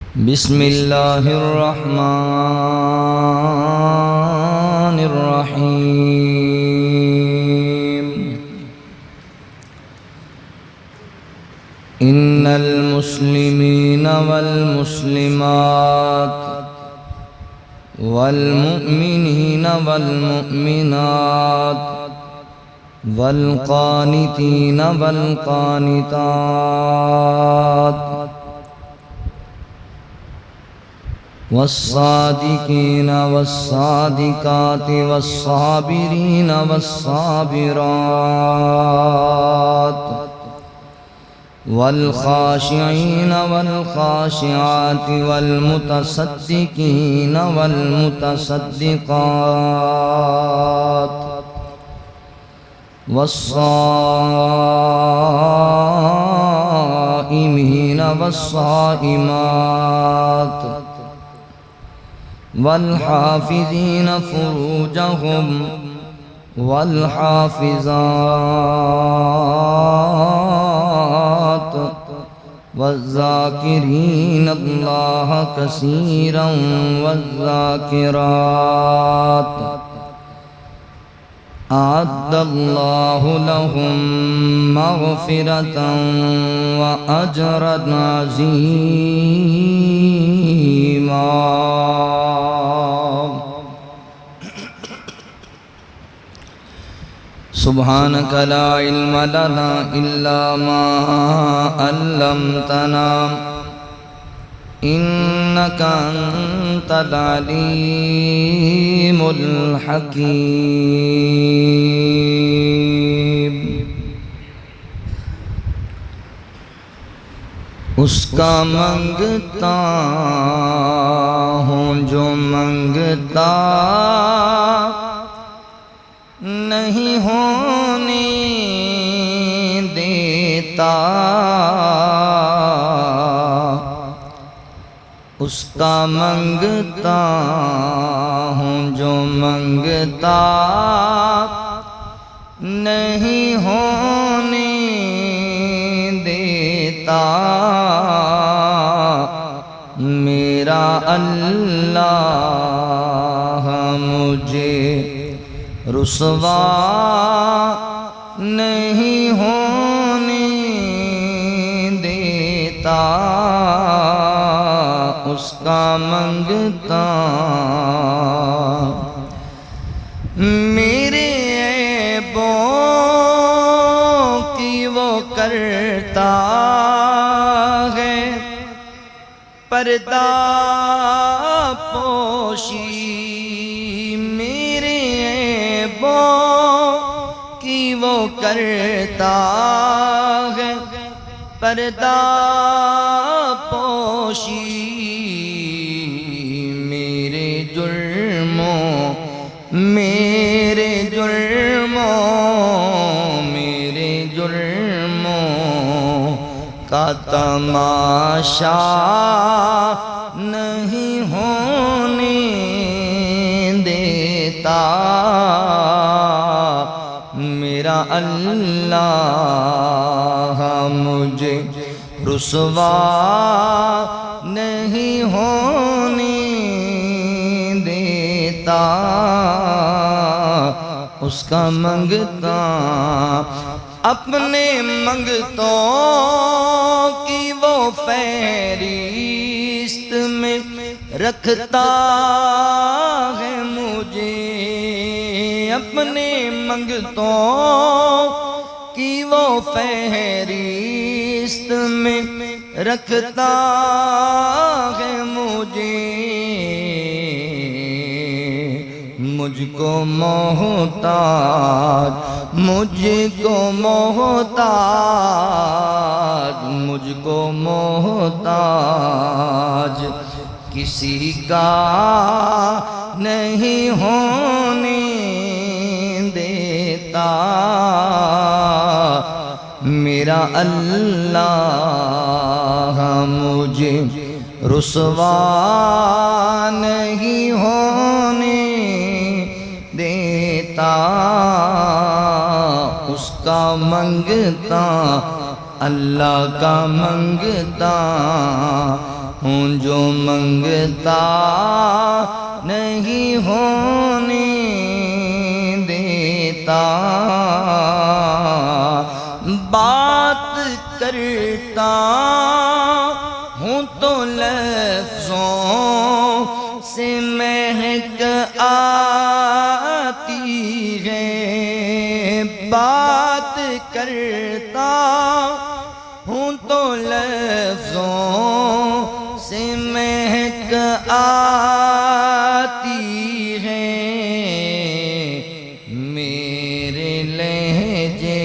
بسم اللہ الرحمن الرحیم ان المسلمین والمسلمات والمؤمنین والمؤمنات والقانتین والقانتات والصادقین والصادقات والصابرین والصابرات والخاشعین والخاشعات والمتصدقین والمتصدقات والصائمین والصائمات والحافظین فروجہم والحافظات والذاکرین اللہ کثیرا والذاکرات اعد اللہ لہم مغفرۃ واجرا عظیما سبحانک لا علم لنا الا ما علمتنا انک انت العلیم الحکیم اس کا منگتا ہوں جو منگتا نہیں ہونے دیتا اس کا منگتا ہوں جو منگتا نہیں ہونے دیتا میرا اللہ مجھے رسوا نہیں ہونے دیتا اس کا منگتا میرے عیبوں کی وہ کرتا ہے پردہ پوشی کی وہ کرتا ہے پردہ پوشی میرے جرموں کا تماشا نہیں ہونے دیتا میرا اللہ مجھے رسوا نہیں ہونے دیتا اس کا منگتا اپنے منگتوں کی وہ فہرست میں رکھتا ہے مجھے اپنے منگتوں کی وہ فہرست میں رکھتا ہے مجھے مجھ کو محتاج کسی کا نہیں ہونے دیتا میرا اللہ مجھے رسوا نہیں ہونے دیتا اس کا منگتا اللہ کا منگتا ہوں جو منگتا نہیں ہونے دیتا، بات کرتا ہوں تو لفظوں سے مہک آتی ہے، بات کرتا ہوں تو لفظوں سے مہک آتی ہے، میرے لہجے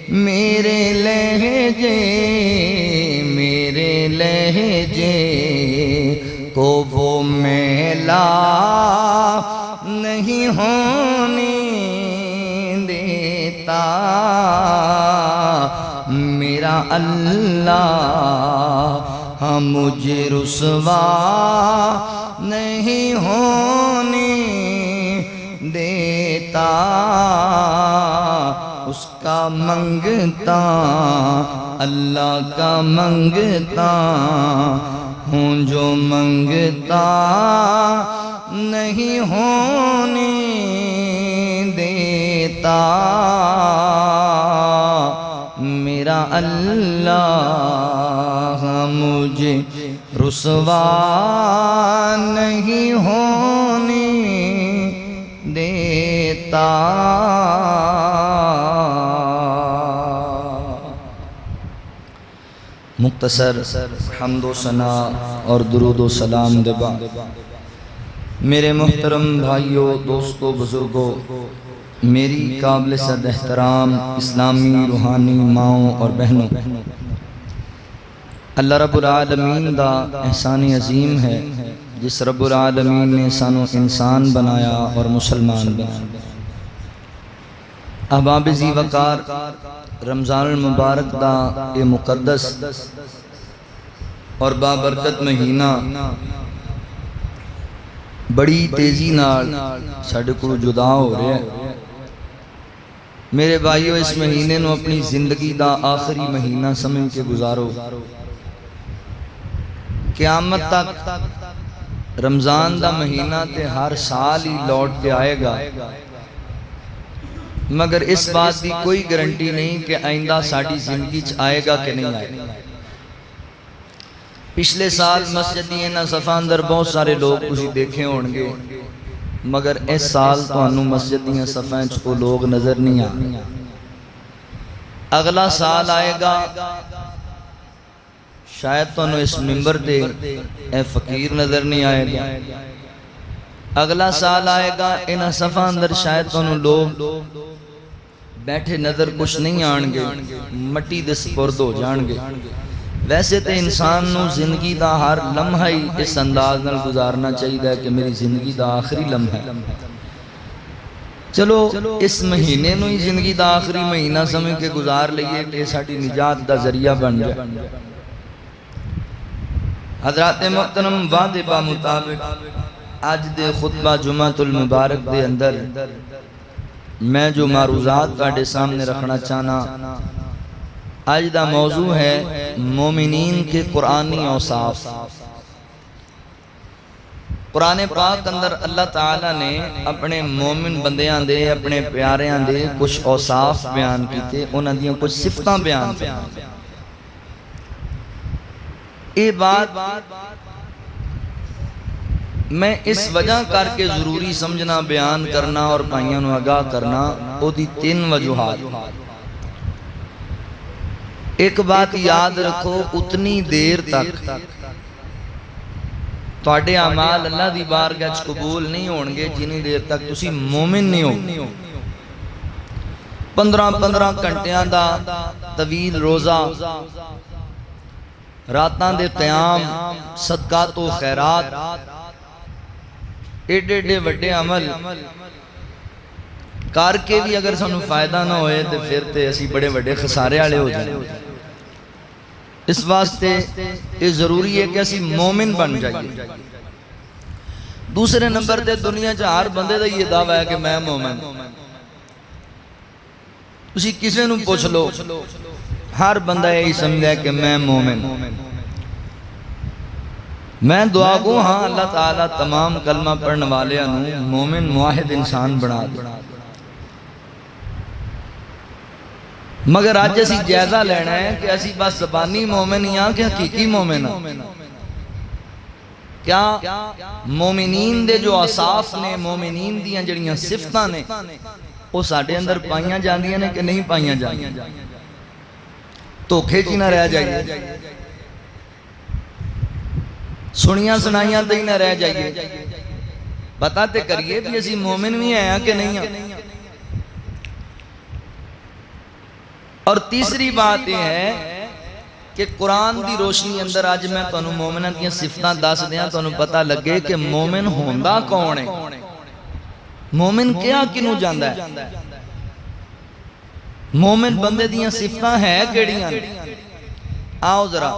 میرے لہجے میرے لہجے کو وہ میلا نہیں ہونے دیتا، میرا اللہ مجھے رسوا نہیں ہونے دیتا، اس کا منگتا اللہ کا منگتا ہوں جو منگتا نہیں ہونے دیتا، میرا اللہ مجھے رسوا نہیں ہونے دیتا۔ مختصر حمد و ثنا اور درود و سلام دے بعد میرے محترم بھائیوں، دوستوں، بزرگوں، میری قابل صد احترام اسلامی روحانی ماؤں اور بہنوں، اللہ رب العالمین دا احسان عظیم ہے جس رب العالمین نے سانو انسان بنایا اور مسلمان بنایا۔ احباب ذی وقار، رمضان المبارک دا یہ مقدس اور بابرکت مہینہ بڑی تیزی نال ساڈے کو جدا ہو رہا ہے۔ میرے بھائیو، اس مہینے نو اپنی زندگی دا آخری مہینہ سمجھ کے گزارو، قیامت تک رمضان دا مہینہ تے ہر سال ہی لوٹ کے آئے گا، مگر اس بات دی کوئی گارنٹی نہیں کہ آئندہ ساڑی زندگی چ آئے گا کہ نہیں آئے گا۔ پچھلے سال مسجدی انہاں صفحہ اندر بہت سارے لوگ کچھ دیکھے ہونگے، مگر اس سال تو انہوں مسجدی صفحہ کو لوگ نظر نہیں آئے۔ اگلا سال آئے گا، شاید تو انہوں اس ممبر دے اے فقیر نظر نہیں آئے گا۔ اگلا سال آئے گا، انہاں صفحہ اندر شاید تو انہوں لوگ بیٹھے نظر کچھ نہیں آنگے، مٹی دے سپرد ہو جانگے۔ ویسے تے انسان نو زندگی دا ہر لمحہ ہی اس انداز نال گزارنا چاہیے کہ میری زندگی دا آخری لمحہ ہے۔ چلو اس مہینے نو ہی زندگی دا آخری مہینہ سمجھ کے گزار لئیے کہ ساڑی نجات دا ذریعہ بن جائے۔ حضرات محترم، وعدے با مطابق آج دے خطبہ جمعۃ المبارک دے اندر میں جو معروضات کاڑے سامنے رکھنا چاہنا، آج دا موضوع ہے مومنین کے قرآنی اوصاف۔ قرآن پاک اندر اللہ تعالیٰ نے اپنے مومن بندیاں دے، اپنے پیاریاں دے کچھ اوصاف بیان کیتے، انہاں دیاں کچھ صفتاں بیان کیتے۔ یہ بات میں اس وجہ کر کے ضروری سمجھنا، بیان کرنا اور بھائیاں نو آگاہ کرنا، او دی 3 وجوہات۔ ایک بات یاد رکھو، اتنی دیر تک تواڈے اعمال اللہ دی بارگاہ وچ قبول نہیں ہونگے جنی دیر تک تسی مومن نہیں ہو۔ 15 گھنٹیاں دا طویل روزہ، راتاں دے قیام، صدقات و خیرات، ایڈے وڈے عمل کر کے بھی اگر سانو فائدہ نہ ہوئے تو پھر تے اسی بڑے وڈے خسارے والے ہو جائیں۔ اس واسطے یہ ضروری ہے کہ اسی مومن بن جائیے۔ دوسرے نمبر تے دنیا چ ہر بندے دا یہ دعویٰ ہے کہ میں مومن۔ اسی کسے نو پوچھ لو، ہر بندہ یہی سمجھا ہے کہ میں مومن۔ میں دعا گو ہاں اللہ تعالیٰ تمام کلمہ پڑھنے والے مومن موحد انسان بنا دے، مگر آج اسی جائزہ لینا ہے کہ اسی بس زبانی مومن ہاں کہ حقیقی مومن ہاں؟ کیا مومنین دے جو اصاف نے، مومنین دیاں جڑیاں صفتاں نے، وہ ساڑھے اندر پائیاں جاندیاں نے کہ نہیں پائیاں جاندیاں؟ دھوکھے چ نہ رہ جائیے، سنیاں سنائیاں تے ہی نہ رہ جائیے، پتہ تے کریے بھی اسی مومن بھی ہیں کہ نہیں ہیں۔ اور تیسری بات یہ ہے کہ قرآن دی روشنی اندر آج میں تانوں مومناں دیاں صفتاں دس دیاں، تانوں پتہ لگے کہ مومن ہوندا کون ہے، مومن کیا کنوں جاندا ہے، مومن بندے دیاں صفتاں ہے کیڑیاں؟ آؤ ذرا،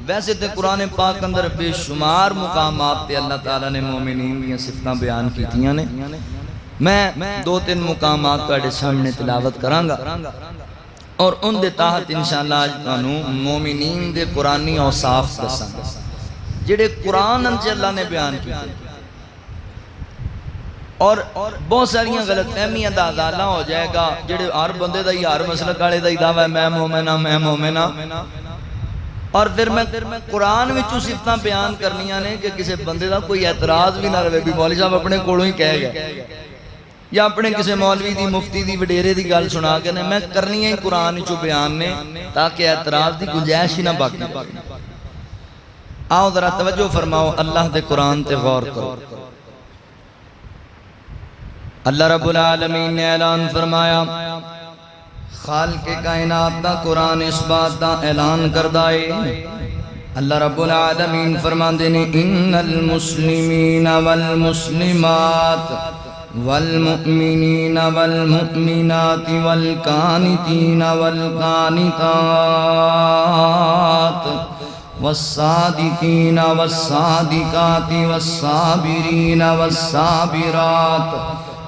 ویسے تے قرآن پاک اندر بے شمار مقامات تے اللہ تعالیٰ نے مومنین دیاں صفتاں بیان کیتیاں نے، میں دو تین مقامات تواڈے سامنے تلاوت کرانگا اور ان دے تحت انشاءاللہ آج تانوں مومنین دے قرآنی اوصاف دساں جڑے قرآن انچ اللہ نے بیان کیتے، اور بہت ساریاں غلط فہمیاں دا ازالہ ہو جائے گا، جڑے ہر بندے دا ہی ہر مسلک والے دا ہی دعویٰ ہے میں مومنہ میں مومنہ، اور پھر میں قرآن وچوں صفتاں بیان کرنیاں نے کہ کسی بندے دا کوئی اعتراض بھی نہ رہے بھی مولوی صاحب اپنے کولوں ہی کہہ گئے، یا اپنے کسی مولوی دی مفتی دی وڈیرے دی گل سنا کے میں کرنی ہے قرآن وچوں بیان نے تاکہ اعتراض دی گنجائش ہی نہ باقی۔ آؤ ذرا توجہ فرماؤ، اللہ دے قرآن تے غور کرو۔ اللہ رب العالمین نے اعلان فرمایا، خالق کائنات دا قرآن اس بات دا اعلان کردائے، اللہ رب العالمین فرماندے نے ان المسلمین والمسلمات والمؤمنین والمؤمنات والقانتین والقانتات والصادقین والصادقات والصابرین والصابرات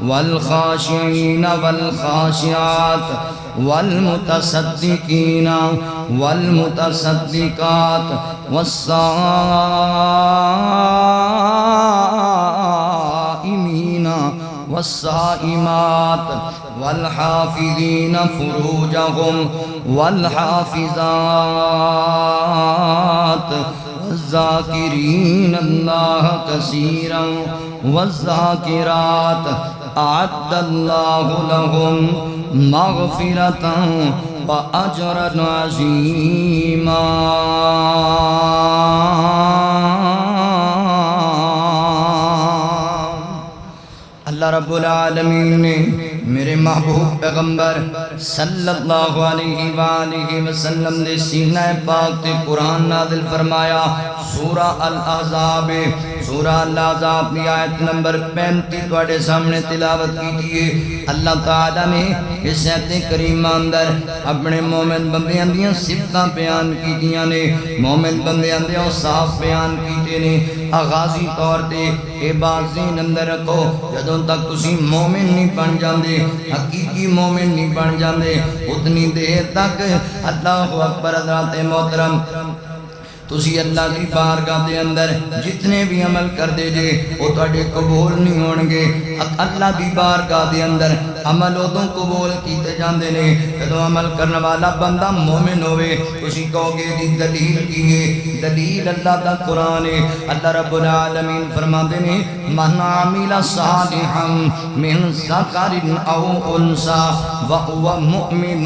والخاشعین والخاشعات والمتصدقین والمتصدقات والصائمین والصائمات والحافظین فروجهم والحافظات والذاکرین اللہ کثیرا والذاکرات اعد اللہ لهم مغفرتا واجرا عظیما۔ اللہ رب العالمین نے میرے محبوب پیغمبر صلی اللہ علیہ وآلہ وسلم دے سینہ پاک تے قرآن نازل فرمایا، سورہ الاحزاب، سورہ الاحزاب کی آیت نمبر 35 تواڈے سامنے تلاوت کیجئے۔ اللہ تعالیٰ نے اس آیت کریمہ اندر اپنے مومن بندیاں دیاں صفتاں بیان کیتیاں نے، مومن بندیاں دے اوصاف بیان کیتے نے۔ آغازی طور تے اے بات ذہن اندر رکھو، جدوں تک تسی مومن نہیں بن جاندے، حقیقی مومن نہیں بن جاندے، اتنی دیر تک اللہ اکبر حضرات محترم تسی اللہ کی بارگاہ دے اندر جتنے بھی عمل کر دے جے وہ تواڈے قبول نہیں ہونگے۔ اللہ کی بارگاہ دے اندر عمل ادوں قبول کیتے جاندے نے جدوں عمل کرنے والا بندہ مومن ہوئے۔ تسی کہو گے دی دلیل کی ہے؟ دلیل اللہ کا قرآن ہے۔ اللہ رب العالمین فرماتے ہیں من عمل صالحا من ذکر او انثى وهو مؤمن،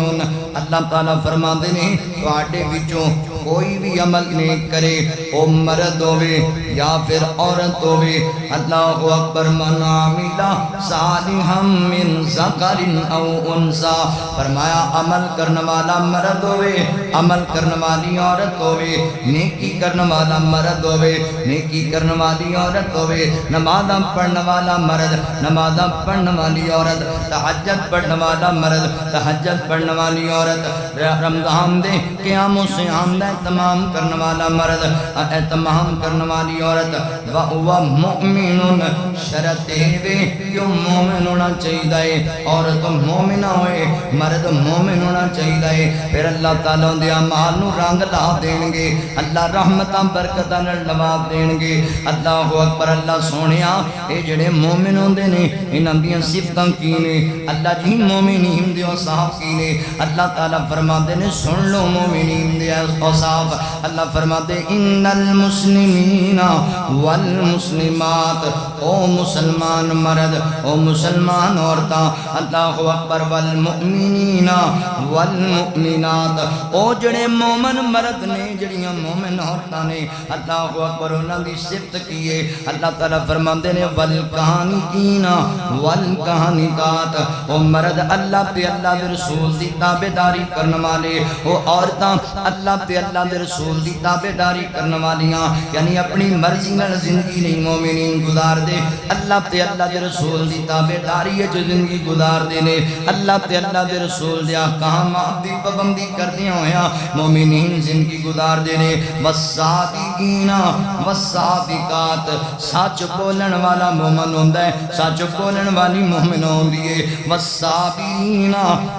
اللہ تعالیٰ فرماتے ہیں تواڈے وچوں کوئی بھی عمل نیک کرے، او مرد ہوئے یا پھر عورت ہوئے، اللہ اکبر، من عمل صالحا من ذکر او انثى، فرمایا عمل کرنے والا مرد ہوئے، عمل کرنے والی عورت ہوئے، نیکی کرنے والا مرد ہوئے، نیکی کرنے والی عورت ہوئے، نماز پڑھنے والا مرد، نماز پڑھنے والی عورت، تہجد پڑھنے والا مرد، تہجد پڑھنے والی عورت، رمضان دے قیام و صیام دے تمام کرنے والا والا مرد اہتمام کرنے والی عورت وَهُوَ مُؤْمِنٌ شرط وے کیوں مومن ہونا چاہیے عورت مومنہ ہوئے مرد مومن ہونا چاہیے پھر اللہ تعالیٰ دے اعمال نو رنگ لا دین گے اللہ رحمتاں برکتاں نال نواز دین گے اللہ اکبر اللہ سونیا اے جڑے مومن ہوندے نے انہاں دیاں صفتاں کی نے اللہ جی مومنین دے اوصاف کی نے اللہ تعالیٰ فرماندے نے سن لو مومنین دے اوصاف اللہ فرماندے ان المسلمین والمسلمات او مسلمان مرد او مسلمان عورتاں اللہ اکبر والمؤمنین والمؤمنات او جڑے مومن مرد نے جڑیاں مومن عورتاں نے اللہ اکبر انہاں دی صفت کیے اللہ تعالیٰ فرماندے نے والقانتین والقانتات او مرد اللہ تے اللہ دے رسول دی تابعداری کرنے والے او عورتاں اللہ تے اللہ دے رسول دی تابعداری کرنے والیاں یعنی اپنی مرضی نال زندگی نہیں مومنین گزار دے اللہ تے اللہ دے رسول دی تابعداری جو زندگی گزار دے نے اللہ تے اللہ دے رسول دے احکامات دی پابندی کردیاں ہویا مومنین زندگی گزار دے نے والصادقین والصادقات سچ بولن والا مومن ہوندا ہے سچ بولن والی مومن ہوندی ہے والصابرین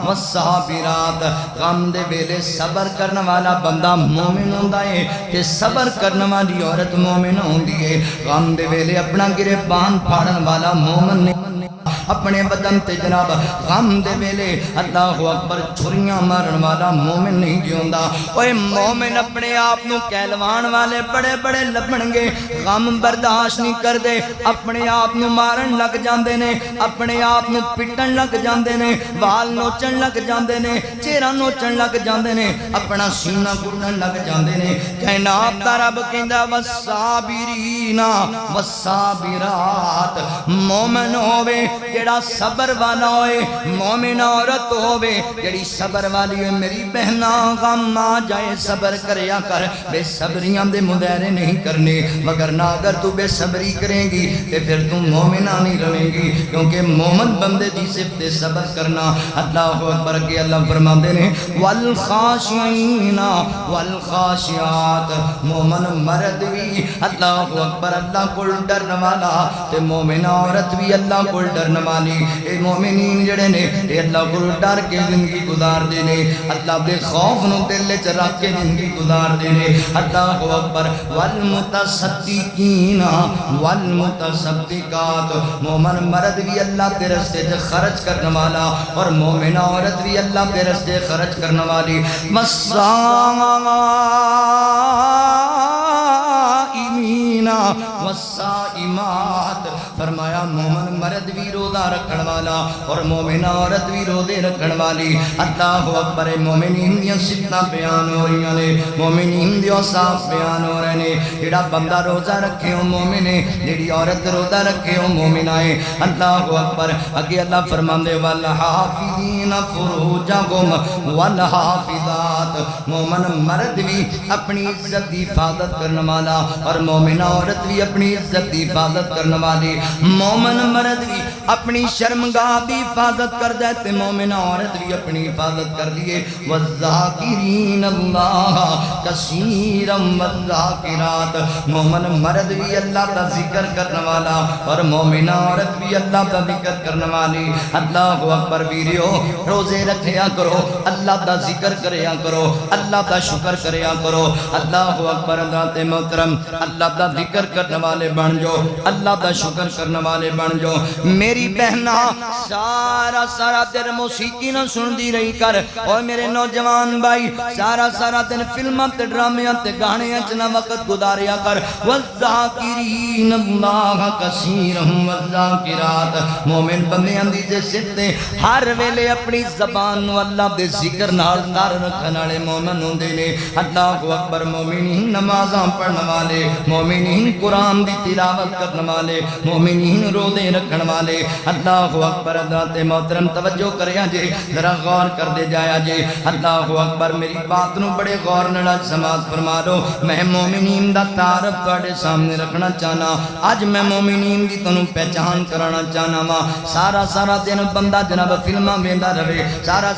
والصابرات غم دے ویلے صبر کرنے والا بندہ مومن ہوندا ہے کہ صبر کرنے والی عورت مومن ہوندی ہے غم دے ویلے اپنا گریبان پھاڑن والا مومن نے اپنے بدن تے جناب غم دے ویلے اللہ اکبر چھریاں مارن والا مومن نہیں جیوندا اوے مومن اپنے آپ نو کہلوان والے بڑے بڑے لبن گے غم برداشت نہیں کر دے اپنے آپ نو مارن لگ جاندے نے اپنے آپ نو پٹن لگ جاندے نے وال نوچن لگ جاندے نے چہرہ نوچن لگ جاندے نے اپنا سینہ گھٹن لگ جاندے نے کائنات دا رب کہندا والصابرین والصابرات مومن ہووے جڑا صبر والا ہوئے مومن عورت ہوئے جڑی صبر والی ہوئے میری بہنا غم آ جائے صبر کریا کر بے صبریاں دے مدیرے نہیں کرنے وگرنہ اگر تو بے صبری کریں گی تو پھر تو مومنہ نہیں رہیں گی کیونکہ مومن بندے دی صفت صبر کرنا اللہ اکبر کے اللہ فرما دینے والخاشعین والخاشعات مومن مرد بھی اللہ اکبر اللہ کو ڈرن والا تے مومن عورت بھی اللہ کو ڈرن والی اے مومنین جڑے نے اے اللہ کو ڈر کے زندگی گزار دینے اللہ دے خوف نو دل وچ رکھ کے زندگی گزار دینے اللہ اکبر والمتصدقین والمتصدقات مومن مرد بھی اللہ کے راستے تے خرچ کرنے والا اور مومن عورت بھی اللہ کے راستے خرچ کرنے والی والصائمات فرمایا مومن مرد بھی روزہ رکھن والا اور مومن عورت بھی روزے رکھن والی اللہ اکبر مومنین دی صفتاں بیان ہو رہی نے مومنین دی اوصاف بیان ہو رہے نے جڑا بندہ روزہ رکھے ہو مومن ہے جڑی عورت روزہ رکھے ہو مومنہ ہے اللہ اکبر اگے اللہ فرماندے والحافظین فروجہم والحافظات مومن مرد بھی اپنی عزت دی حفاظت کرنے والا اور مومن عورت بھی اپنی عزت دی حفاظت کرنے والی مومن مرد بھی اپنی شرمگاہ دی حفاظت کر دے تے مومن عورت بھی اپنی حفاظت کر دیے والذاکرین اللہ کثیرا والذاکرات مومن مرد بھی اللہ کا ذکر کرنے والا اور مومن عورت بھی اللہ کا ذکر کرنے والی اللہ اکبر ویریو روزے رکھیا کرو اللہ کا ذکر کریا کرو اللہ کا شکر کریا کرو اللہ اکبر ذات محترم اللہ کا ذکر کرنے والے بن جو اللہ کا شکر کرنے والے بن جو میری بہنا سارا سارا دن موسیقی نہ سن دی رہی کر اور میرے نوجوان بھائی سارا سارا دن فلموں تے ڈرامیاں تے گانیاں چ نہ وقت گزاریا کر والذاکرین اللہ کثیرا والذاکرات مومن بندیاں دی تے ستے ہر ویلے اپنی زبان نو اللہ دے ذکر نال دار رکھن والے مومن ہوندے نے اللہ اکبر مومنین نمازاں پڑھن والے مومنین قرآن دی تلاوت کرنے والے مومنین روزے رکھن والے اللہ اکبر حضرات محترم توجہ کریا جے ذرا غور کر دے جایا جے اللہ اکبر میری بات نو بڑے غور نال سماعت فرما لو میں مومنین دا تعارف تواڈے سامنے رکھنا چاہنا اج میں مومنین دی تانوں پہچان کرانا چاہنا وا سارا دن بندہ جناب فلماں ویندا رہے سارا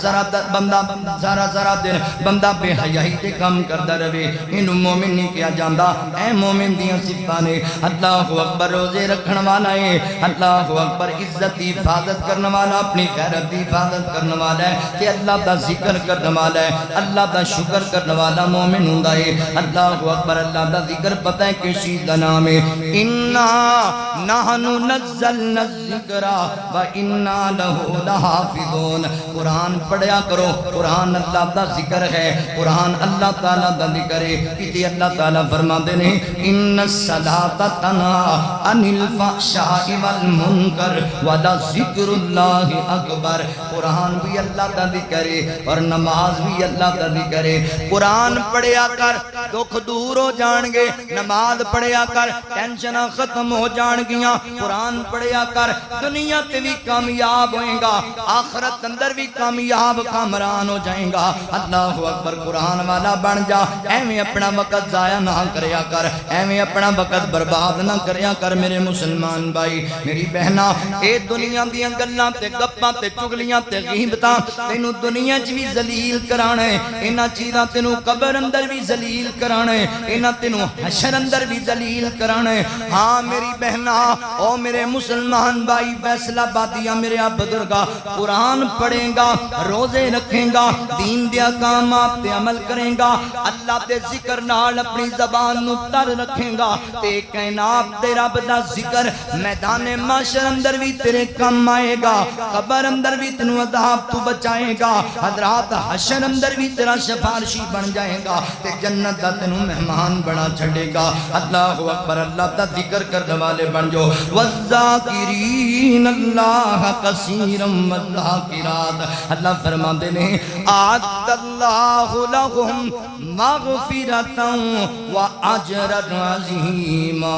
دن بندہ بے حیائی تے کام کردا رہے اینو مومن نہیں کہا جاندا اے مومن دیاں صفاتاں نے اللہ اکبر روزے رکھن والا ہے اللہ اکبر عزت دی حفاظت کرنے والا اپنی غیرت دی حفاظت کرنے والا ہے کہ اللہ دا ذکر کرنے والا ہے اللہ دا شکر کرنے والا مومن ہوندا ہے اللہ اکبر اللہ دا ذکر پتہ ہے کس چیز دا نام ہے انا نحن نزلنا الذکر و انا لہ لحافظون قرآن پڑھیا کرو قرآن اللہ دا ذکر ہے قرآن اللہ تعالیٰ دا ذکر ہے کہ اللہ تعالیٰ فرماتے ہیں ان الصلاۃ تنہی عن الفحشاء والمنکر ولذکر اللہ اکبر قرآن بھی اللہ دا ذکر ہے اور نماز بھی اللہ دا ذکر ہے قرآن پڑھیا کر دکھ دور ہو جان گے نماز پڑھیا کر ٹینشناں ختم ہو جان گیاں قرآن پڑھیا کر دنیا تے بھی کامیاب ہوئے گا آخرت اندر بھی کامیاب کامران ہو جائیں گا اللہ اکبر قرآن والا بن جا ایویں اپنا وقت ضائع نہ کریا کر ایویں اپنا وقت برباد نہ کریا کر میرے مسلمان بھائی میری بہنا اے دنیا دیاں گلاں تے گپاں تے چگلیاں تے غیبتاں تینوں دنیا چ بھی ذلیل کرانا ہے انہاں چیزاں تینوں قبر اندر بھی ذلیل کرانا ہے انہاں تینوں حشر اندر بھی ذلیل کرانا ہے ہاں میری بہنا او میرے مسلمان بھائی فیصلہ بادیاں میرے بزرگا قرآن پڑھیں گا روزے رکھیں گا دین دے احکامات تے عمل کریں گا اللہ دے ذکر نال اپنی زبان نو تر رکھیں گا تے کائنات دے رب دا ذکر میدان معاشر اندر بھی تیرے کم آئے گا قبر اندر بھی تینوں عذاب تو بچائے گا حضرات حشر اندر بھی تیرا سفارشی بن جائے گا تے جنت دا تینوں مہمان بنا چھڑے گا اللہ اکبر اللہ دا ذکر کرنے والے بن جو والذاکرین اللہ کثیرا والذاکرات اللہ فرماتے ہیں اعد اللہ لہم مغفرتا واجرا عظیما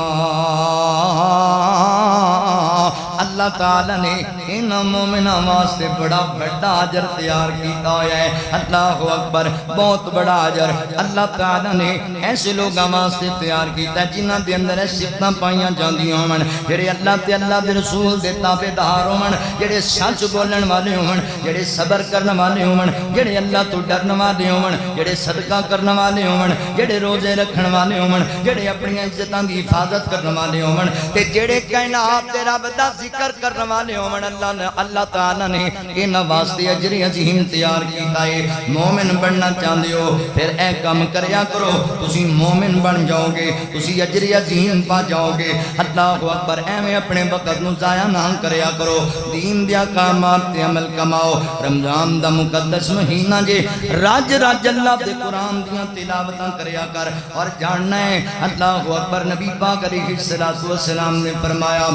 اللہ تعالیٰ نے ان مومنہ واسطے بڑا بڑا اجر تیار کیتا ہویا ہے اللہ اکبر بہت بڑا اجر اللہ تعالیٰ نے ایسے لوگاں واسطے تیار کیتا ہے جنہاں دے اندر صفتاں پائیاں جاندیاں ہون جڑے اللہ تے اللہ دے رسول دے تابعدار ہون جڑے سچ بولن والے ہون جڑے صبر کرن والے ہون جڑے اللہ تو ڈرن والے ہون جڑے صدقہ کرن والے ہون جڑے روزے رکھن والے ہون جڑے اپنی عزتاں دی حفاظت کرن والے ہون تے جڑے کائنات دے رب دا ذکر کرن والے ہون اللہ تعالیٰ نے انہاں واسطے اجر عظیم تیار کیتا ہے مومن بننا چاہندے ہو پھر اے کام کریا کرو تسی مومن بن جاؤ گے تسی اجر عظیم پا جاؤ گے اللہ اکبر ایویں اپنے وقت نو ضائع نہ کریا کرو دین دے احکامات تے عمل کماؤ رمضان دا مقدس مہینہ جے رج اللہ دے قرآن دیاں تلاوتاں کریا کر اور جاننا ہے اللہ اکبر نبی پاک علیہ السلام نے فرمایا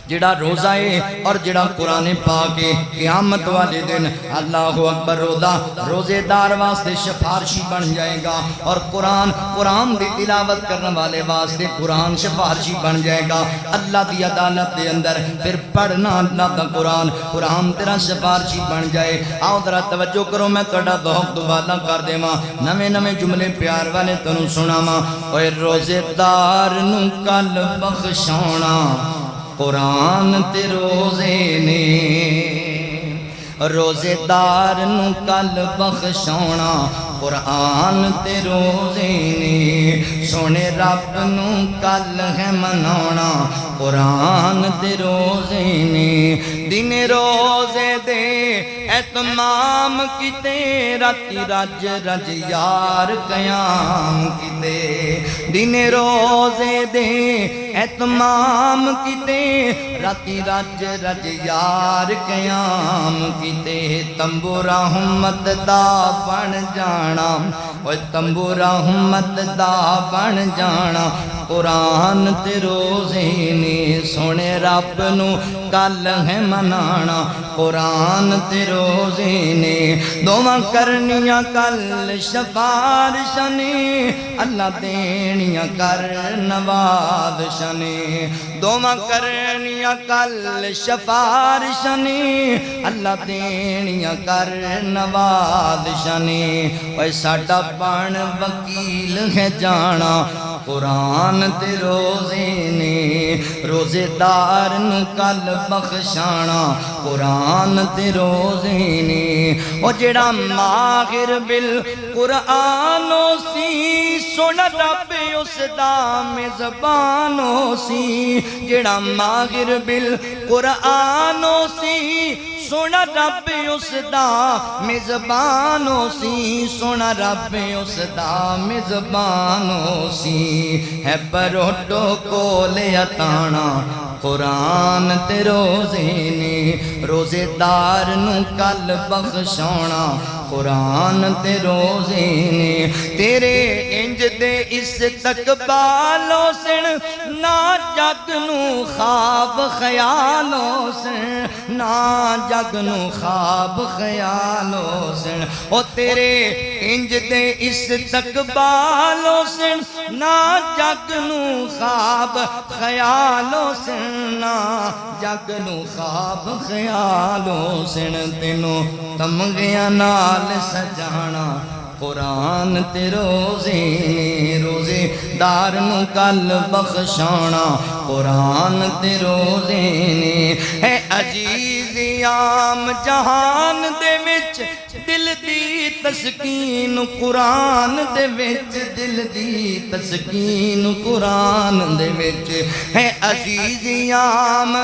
جڑا روزہ ہے اور جڑا قرآن پاک ہے قیامت والے دن اللہ اکبر روزے دار واسطے سفارشی بن جائے گا اور قرآن دی تلاوت کرنے والے واسطے قرآن سفارشی بن جائے گا اللہ دی عدالت دے اندر پھر پڑھنا اللہ دا قرآن تیرا سفارشی بن جائے آؤ ذرا توجہ کرو میں تہاڈا ذوق دوبالا کر دیواں نویں جملے پیار والے تانوں سناواں اوے روزے دار نو کل بخشونا قرآن تے روزے نے روزے دار نو کل بخشونا قرآن تے روزے نے سونے رب نو کل ہے مناونا قرآن تے روزے نے دن روزے دے اتمام کیتے راتی رج یار قیام کیتے دن روزے دے اتمام کیتے راتی رج یار قیام کیتے تنبورا ہمت دا بن جانا اوے تنبورا ہمت دا بن جانا قرآن تے روزے نے سونے رب نو کل ہے منانا قرآن تے روزے روزے نے دعا کرنیاں کل سفارش نے اللہ دینیاں کر نوازش نے دعا کرنیاں کل سفارش نے اللہ دینیاں کر نوازش نے اے ساڈا بن وکیل ہے جانا قرآن تے روزے نے روزے دار نو کل بخشانا قرآن تے روزے نے او جڑا ماہر بالقرآن سی سونا رب اس دا میزبان سی جڑا ماہر بالقرآن سی سونا رب اس دا میزبان سی سونا رب اس دا میزبان سی ہے پروٹو کولے اتانا قرآن تے روزے نے روزے دار نو کل بخشانا قرآن تے روزے نے تیرے انج دے استقبالوں سن نہ جگ نو خواب خیالوں سن نہ جگ نو خواب خیالوں سن او تیرے انج دے استقبالوں سن نہ جگ نو خواب خیالوں سن نہ جگ نو خواب خیالوں سن تینوں تمغیاں نال سجانا قرآن تے روزے نے روزے دار نو کل بخشانا قرآن تے روزے نے ہے عزیز عام جہان دے وچ دل دی تسکین قرآن دے وچ دل دی تسکین قرآن دے وچ ہے عزیز عام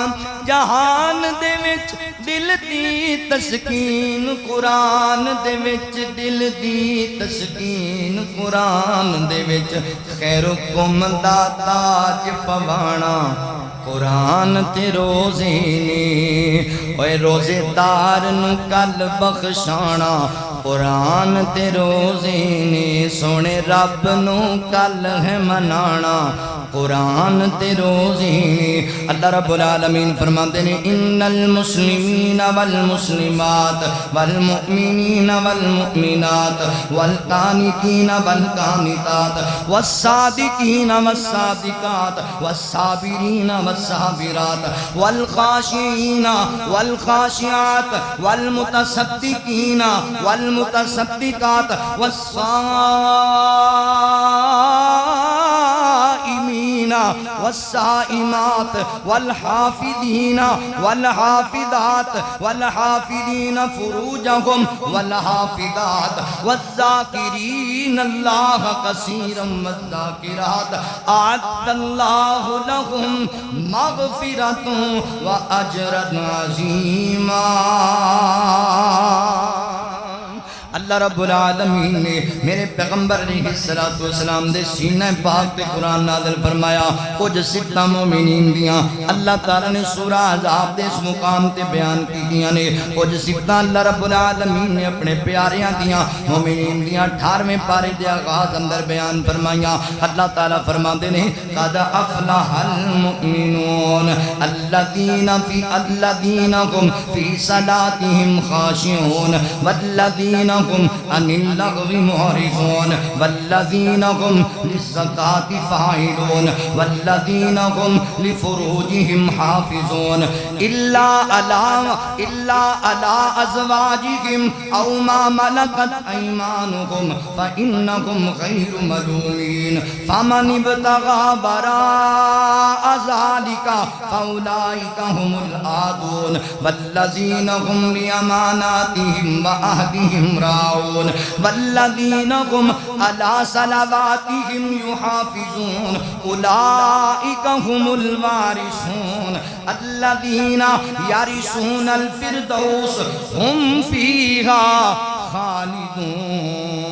جہان دے وچ دل دی تسکین قرآن دے وچ دل دی تسکین قرآن دے وچ خیرکم دا تاج پوانا قرآن تے روزے نے اوے روزے دار نو کل بخشانا قرآن تے روزے نے سونے رب نو کل ہے منانا قرآن تے روزے نے اللہ رب العالمین فرماتے ہیں ان المسلمین والمسلمات والمؤمنین والمؤمنات والقانتین والقانتات والصادقین والصادقات والصابرین والصابرات والخاشعین والخاشعات والمتصدقین والمتصدقات والصائمین والصائمات والحافظین والحافظات والحافظین فروجهم والحافظات والذاکرین اللہ کثیرا والذاکرات اعد اللہ لهم مغفرۃ واجرا عظیما اللہ رب العالمین نے میرے پیغمبر علیہ السلام دے سینہ پاک تے قرآن نازل فرمایا کچھ صفتاں مومنین دیاں اللہ تعالیٰ نے سورہ احزاب دے اس مقام تے بیان کی دیاں نے کچھ صفتاں اللہ رب العالمین نے اپنے پیاریاں دیاں مومنین دیاں 18ویں پارے دے آغاز اندر بیان فرمائیاں اللہ تعالیٰ فرماتے نے قد افلح المؤمنون الذین هم فی صلاتهم خاشعون والذین هم عن اللغو معرضون والذین هم للزکاة فاعلون والذین هم لفروجهم حافظون الا على ازواجهم او ما ملكت ايمانهم فانهم غير ملومين فمن ابتغى وراء ذلك فاولئك هم العادون والذین هم لأماناتهم وعهدهم راعون والذین هم على صلواتهم يحافظون اولئك هم الوارثون الذین یرثون الفردوس هم فیہا خالدون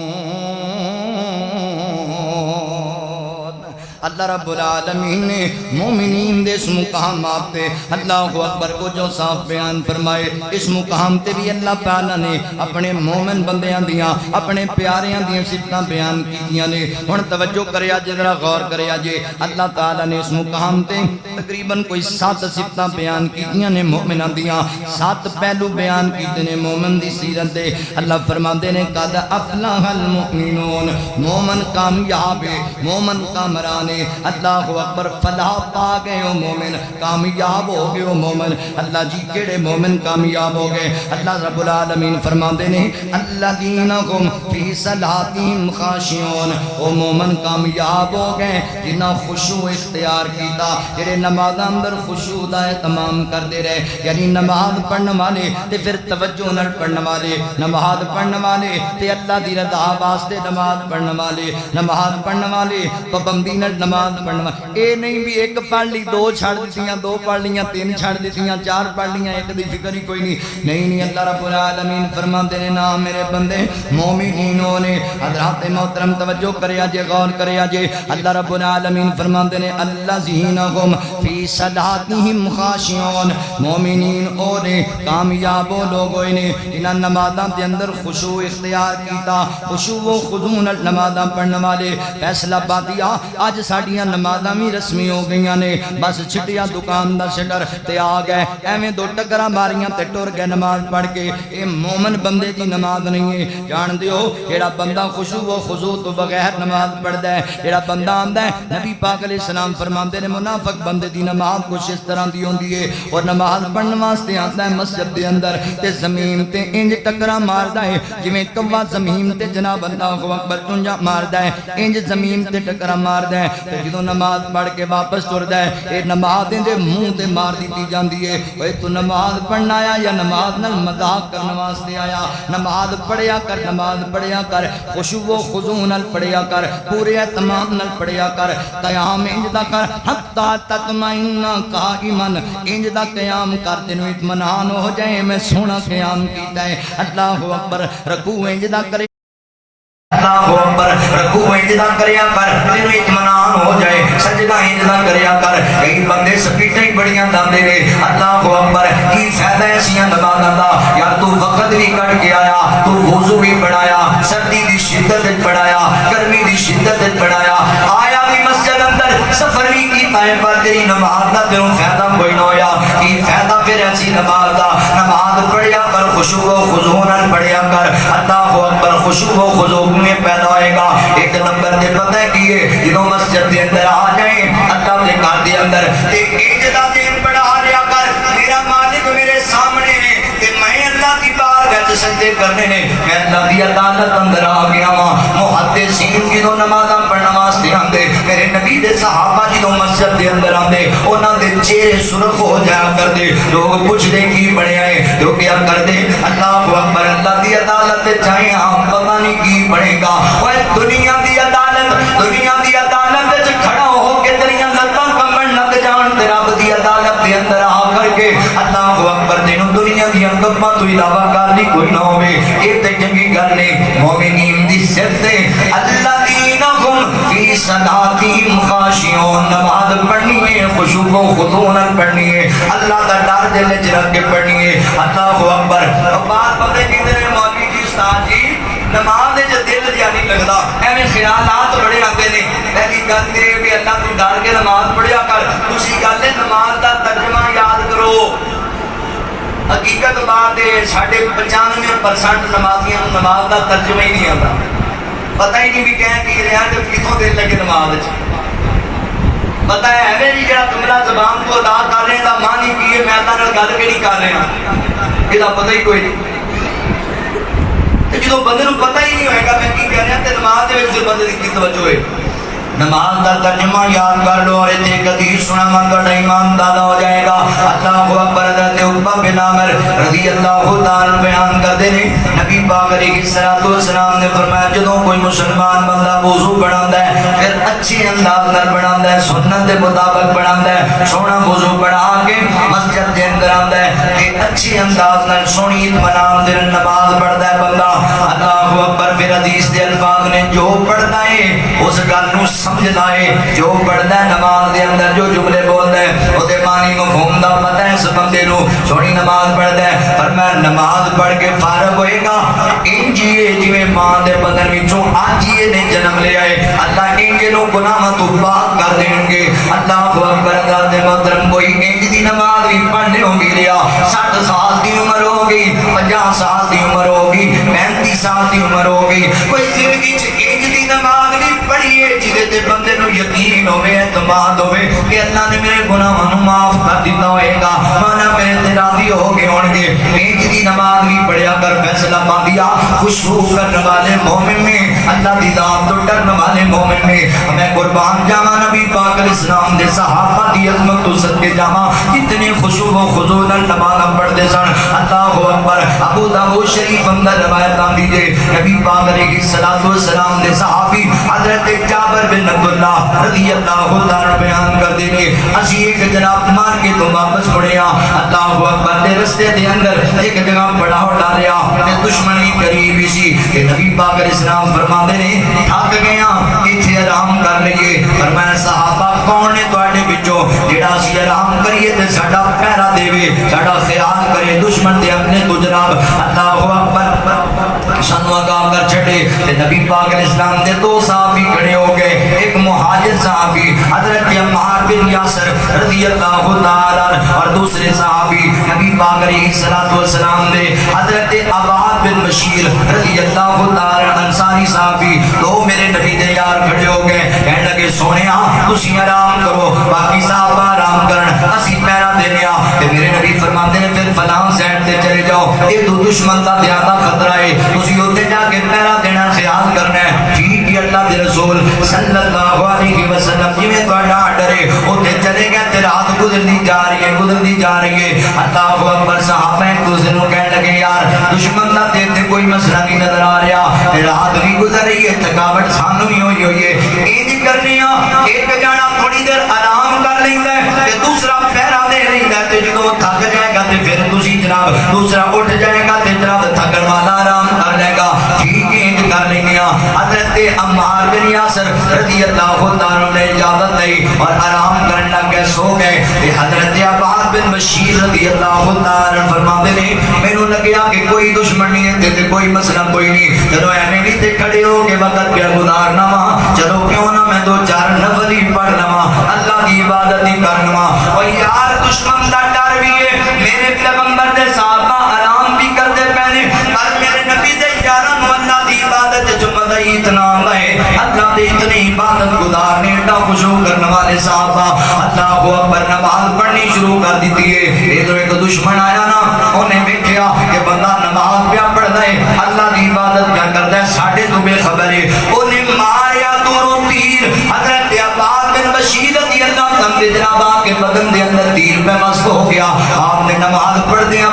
اللہ رب العالمین نے مومنین دے اس مقام آپتے اللہ اکبر کو جو صاف بیان فرمائے اس مقام تے بھی اللہ تعالیٰ نے اپنے مومن بندیاں دیاں اپنے پیاریاں دیاں صفتاں بیان کیتیاں نے ہن توجہ کریا جے ذرا غور کریا جے اللہ تعالیٰ نے اس مقام تے تقریباً کوئی 7 صفتاں بیان کیتیاں نے مومناں دیاں 7 پہلو بیان کیتے نے مومن دی سیرت دے اللہ فرماندے نے قد افلح المؤمنون مومن کامیاب ہے مومن کامران ہے اللہ اکبر فلاح پا گئے ہو مومن کامیاب ہو گئے ہو مومن اللہ جی کیڑے مومن کامیاب ہو گئے اللہ رب العالمین فرماندے نے الذین هم فی صلاتہم خاشعون او مومن کامیاب ہو گئے جنہاں خشوع اختیار کیتا جڑے نماز اندر خشوع دا اہتمام کردے رہے یعنی نماز پڑھنے والے تے پھر توجہ نال پڑھنے والے نماز پڑھنے والے تے اللہ دی رضا واسطے نماز پڑھنے والے نماز پڑھنے والے پابندی نال نماز پڑھنے والے اے نہیں بھی ایک پڑھ لی 2 چھڑ دتیاں 2 پڑھ لیاں 3 چھڑ دتیاں 4 پڑھ لیاں ایک دی فکر ہی کوئی نہیں اللہ رب العالمین فرماتے ہیں نا میرے بندے مومنینوں نے حضرات محترم توجہ کریا جے غور کریا جے اللہ رب العالمین فرماتے ہیں الذین هم فی صلاتہم خاشعون مومنین او نے کامیاب لوگ ہوئے نے انہاں نمازاں دے اندر خشوع اختیار کیتا خشوع و خضوع نال نمازاں پڑھنے والے فیصلہ بادیا اج ساڈیاں نمازاں بھی رسمی ہو گئیاں نے بس چھٹیا دکان دا شٹر تے آ گئے ایویں 2 ٹکراں ماریاں تے ٹر گئے نماز پڑھ کے اے مومن بندے دی نماز نہیں ہے جان دیو جیڑا بندہ خشوع و خضوع تو بغیر نماز پڑھدا ہے جیڑا بندہ آندا ہے نبی پاک علیہ السلام فرماندے نے منافق بندے دی نماز کچھ اس طرح دی ہوندی ہے اور نماز پڑھن واسطے آندا ہے مسجد دے اندر تے زمین تے انج ٹکراں ماردا ہے جویں کوا زمین تے جناب اللہ اکبر چنجا ماردا ہے انج زمین تے ٹکراں ماردا ہے تے جدوں نماز پڑھ کے واپس ٹردا ہے اے نماز دے منہ تے مار دتی جاندی ہے اوے تو نماز پڑھنا آیا یا نماز نال مذاق کرن واسطے آیا نماز پڑھیا کر خشوع و خضوع نال پڑھیا کر پورے اہتمام نال پڑھیا کر قیام انج دا کر حتی تطمئن قائما انج دا قیام کر تینوں اطمینان ہو جائے میں سونا قیام کیتا ہے اللہ اکبر رکوع انج دا کرے اللہ اکبر رکوع انج دا کریا کر تینوں اطمینان ہو جائے سجدہ انج دا کریا کر کئی بندے سپیٹاں ہی بڑیاں داندے نے اللہ اکبر کی فائدہ ایسیاں نمازاں دا یار تو وقت بھی کٹ کے آیا تو وضو بھی بڑھایا سردی دی شدت وچ بڑھایا گرمی دی شدت وچ بڑھایا آیا بھی مسجد اندر سفر بھی کیتا ہے پر تیری نماز دا تینوں فائدہ کوئی نہ ہویا کی فائدہ پھر ایسی نماز دا نماز پڑھیا کر خشوع و خضوع نال پڑھیا کر اللہ اکبر خشوع و خضوع میں پیدا ہوئے گا ایک نمبر دے پتہ ہے کیے جنہوں مسجد دے اندر آ جائیں اللہ دے گھر دے اندر ایک اجدہ دین پڑھا لیا کر میرا مالک میرے سامنے ہے کہ میں اللہ کی بارگاہ سجدے کرنے نے میں اللہ دی عدالت اندر آ گیا ماں محدثین جنہوں نمازاں پڑھنا واسطے آندے میرے نبی دے صحابہ جنہوں مسجد دے اندر آندے انہاں دے چہرے سرخ ہو جایا کر دے لوگ پوچھ دے کی بڑے آئے جو کیا کر دے اللہ اکبر اللہ دی عدالت چاہے ہاں پتہ نہیں کی بڑھے گا وہ دنیا دی عدالت کھڑا ہو کے تیریاں لتاں کمبن لگ جان تے رب دی عدالت دے اندر آ کر کے اللہ اکبر تینوں دنیا دی گپاں تو علاوہ گل کوئی نہ ہوے اے تے چنگی گل نہیں مومنین دی صفت ہے الذین هم فی صلاتہم خاشعون نماز پڑھنی ہے خشوع و خضوع نال پڑھنی ہے اللہ دا ڈر دل وچ رکھ کے پڑھنی ہے اللہ اکبر بات پتہ کتنے مولوی جی استاد جی نماز دے دل جا نہیں لگدا ایویں خیالات بڑے آتے نے پہلی گل تے کہ اللہ تو ڈر کے نماز پڑھیا کر دوسری گل ہے نماز دا ترجمہ یاد کرو حقیقت بات ہے 95% نمازیاں نماز دا ترجمہ ہی نہیں آتا پتہ ہی نہیں بھی کہہ کی رہا تے کتھوں دل لگے نماز وچ پتہ ہے ایویں جی جڑا جملہ زبان کو ادا کر رہے ہیں دا معنی کی ہے میں اللہ نال گل کیڑی کر رہا ہاں یہ پتہ ہی کوئی نہیں جدوں بندے نوں پتہ ہی نہیں ہوئے گا میں کی کہہ رہا تے نماز دے وچ بندے دی کی توجہ ہے نماز دا ترجمہ یاد کر لو اور ایک حدیث سنا من کا ایمان دادا ہو جائے گا اللہ اکبر حضرت عقبہ بن عامر رضی اللہ تعالی بیان کرتے ہیں نبی پاک علیہ الصلوۃ والسلام نے فرمایا جدوں کوئی مسلمان بندہ وضو بناتا ہے پھر اچھے انداز نال بناتا ہے سنت کے مطابق بناتا ہے سونا وضو بنا کے مسجد کے اندر آتا ہے اچھے انداز نال سونی اطمینان دے نماز پڑھدا ہے بندہ اللہ اکبر پھر حدیث دے الفاظ نے جو پڑھدا ہے اس گل نو سمجھدا ہے جو پڑھدا ہے نماز دے اندر جو جملے بولدا ہے او دے معنی مفہوم دا پتہ ہے اس بندے نو سونی نماز پڑھدا ہے فرمایا نماز پڑھ کے فارغ ہوئے گا انج جویں ماں دے بدن وچوں اج ہی نے جنم لیا ہے اللہ انج نو گناہاں تو پاک کر دین گے اللہ اکبر اللہ دے محترم کوئی انج دی نماز بھی پڑھنے ہو گی لیا 60 سال دی عمر ہوگی 50 سال دی عمر ہوگی 35 سال دی عمر ہوگی کوئی زندگی چ انج دی نماز نہیں پڑھی ہے جدے تے بندے نو یقین ہوے اعتماد ہوے کہ اللہ نے میرے گناہاں نو معاف کر دیتا ہوئے گا مانا میرے تے راضی ہو گئے ہون گے انج دی نماز بھی پڑھیا کر فیصلہ پاندیا خشوع کرنے والے مومن میں اللہ دی ذات تو ڈرنے والے مومن میں ہمیں قربان جاواں نبی پاک علیہ السلام دے صحابہ دی عظمت تو صدقے جاواں کتنے خشوع و خضوع نال نماز پڑھتے سن اللہ اکبر ابو داؤد شریف اندر روایت آندی ہے نبی پاک علیہ الصلوۃ والسلام دے صحابی حضرت جابر بن عبداللہ رضی اللہ تعالی بیان کرتے ہیں اسی ایک جناب مار کے تو واپس مڑیا اللہ اکبر دے رستے دے اندر ایک جگہ بڑا ڈالیا تے دشمنی قریب سی کہ نبی پاک علیہ السلام فرماتے ہیں تھک گیا ایتھے آرام کر لئیے فرمایا صحابہ کون ہے تواڈے وچوں جڑا اسی آرام کریے تے ساڈا پہرا دے ساڈا خیال کرے دشمن دے اپنے تو جناب اللہ اکبر سانو آگاہ کر چھڑے تے نبی پاک علیہ السلام دے دو صحابی کھڑے ہو گئے ایک مہاجر صحابی حضرت عمار بن یاسر رضی اللہ تعالی اور دوسرے صحابی نبی پاک علیہ الصلوۃ والسلام دے حضرت عباد بن بشیر رضی اللہ تعالی انصاری صحابی دو میرے نبی دے یار کھڑے ہو گئے کہنے لگے سونیا تسی آرام کرو باقی صحابہ آرام کرن اسی پہرا دینے تے میرے نبی فرماتے ہیں پھر فلاں سائڈ تے چلے جاؤ یہ تو دشمن کا زیادہ خطرہ ہے تسی اوتھے جا کے پہرا دینا خیال کرنا ہے ٹھیک ہے اللہ دے رسول صلی اللہ علیہ وسلم جویں تہاڈا آرڈر ہے اوتھے چلے گئے تے رات گزرتی جا رہی ہے اللہ اکبر صحابہ ایک دوسرے نوں کہنے لگے یار دشمن دا تے کوئی مسئلہ نہیں نظر آ رہا تے رات بھی گزر رہی ہے تھکاوٹ سانو بھی ہوئی ہے انج کرنی ایک جانا تھوڑی دیر آرام کر لیندا ہے تے دوسرا پہرا دے لیندا ہے تے جدوں تھک جائے گا تے پھر تسی جناب دوسرا اٹھ جائے گا تے جناب تھکن والا آرام کر لے گا ٹھیک ہے انج کر لیں گے حضرت عمار بن یاسر رضی اللہ تعالی نے اجازت دی اور آرام کرنے لگ گئے سو گئے تے حضرت عباد بن بشیر رضی اللہ تعالی فرماتے ہیں مینوں لگیا کہ کوئی دشمن نہیں ہے تے کوئی مسئلہ کوئی نہیں چلو ایویں بھی تے کھڑے ہو کے وقت پہ گزارنا وا چلو کیوں نہ میں دو چار نفل ہی پڑھ لواں اللہ کی عبادت ہی کر لواں اور یار دشمن دا ڈر بھی ہے میرے پیغمبر دے صحابہ آرام بھی کرتے پہنے پر میرے نبی دے یاراں نوں اللہ دی عبادت جو مزہ اتنا آندا ہے اللہ دے اتنی عبادت گزارنے دا خشوع کرنے والے صحابہ اللہ اکبر نماز پڑھنی شروع کر دیتی ہے ادھر ایک دشمن آیا نا انہیں دیکھا کہ بندہ نماز پہ پڑھدا ہے اللہ دی عبادت کیا کردا ہے ساڈے تو بے خبر ہے انہیں ماریا دوروں تیر حضرت عباد بن بشیر رضی اللہ عنہ جناب آپ کے بدن دے اندر تیر پہ مست ہو گیا آپ نے نماز پڑھدیاں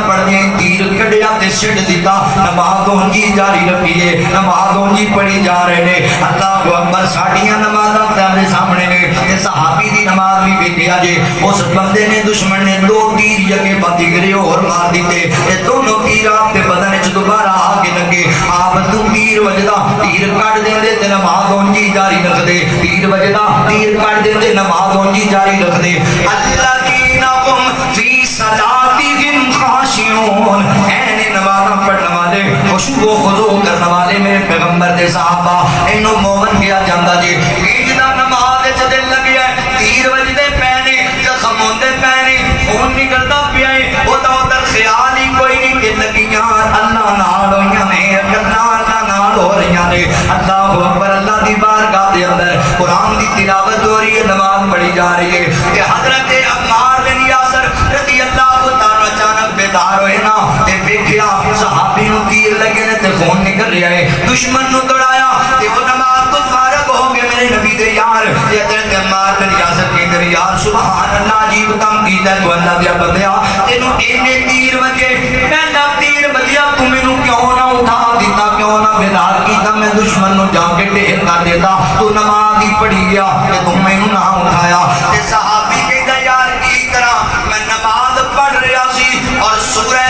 تیر کڈیا تے سٹ دیتا نماز اونجی جاری رکھی ہے نماز اونجی پڑھی جا رہے نے اللہ اکبر ساڈیاں نمازاں تیرے سامنے نے تے صحابی دی نماز بھی ویکھیا جے اس بندے نے دشمن نے دو تیر یکے پاتی گرے اور مار دیتے تے دونوں تیر آپ کے بدن وچ دوبارہ آ کے لگے آپ تو تیر وجدا تیر کٹ دیندے تے نماز اونجی جاری رکھ دے تیر وجدا تیر کٹ دیندے نماز اونجی جاری رکھ دے الذین هم فی صلاتہم خاشعون اے نماز پڑھنے والے خشوع و خضوع کرنے والے میرے پیغمبر دے صحابہ اینو مومن کیا جاندا جی ایجدا نماز وچ دل لگیا تیر وجدے پینے زخم ہوندے پینے خون نکلدا پیا ہے او تا ادھر خیال ہی کوئی نہیں کہ لگیاں اللہ نال ہویاں نے اللہ نال ہو رہیاں نے اللہ اکبر اللہ دی بارگاہ دے اندر قرآن دی تلاوت ہو رہی ہے نماز پڑھی جا رہی ہے کہ حضرت عمار بن یاسر رضی اللہ تعالی اچانک بیدار ہوئے نا تے ویکھیا صحابی نوں تیر لگے نے تے خون نکل رہا ہے دشمن نوں دوڑایا تے وہ نماز تو فارغ ہو گئے میرے نبی دے یار تے حضرت عمار بن یاسر کہندے نے یار سبحان اللہ عجیب کام کیتا تو اللہ دیا بندیا تینوں اینے تیر وجے پہلا تیر وجیا تو مینوں کیوں نہ اٹھا دیتا کیوں نہ بیدار کیتا میں دشمن نوں جا کے ڈھیر کر دیتا تو نماز ہی پڑھی گیا تے تو مینوں نہ اٹھایا تے صحابی کہندا یار کی کرا میں نماز پڑھ رہا سی اور سورہ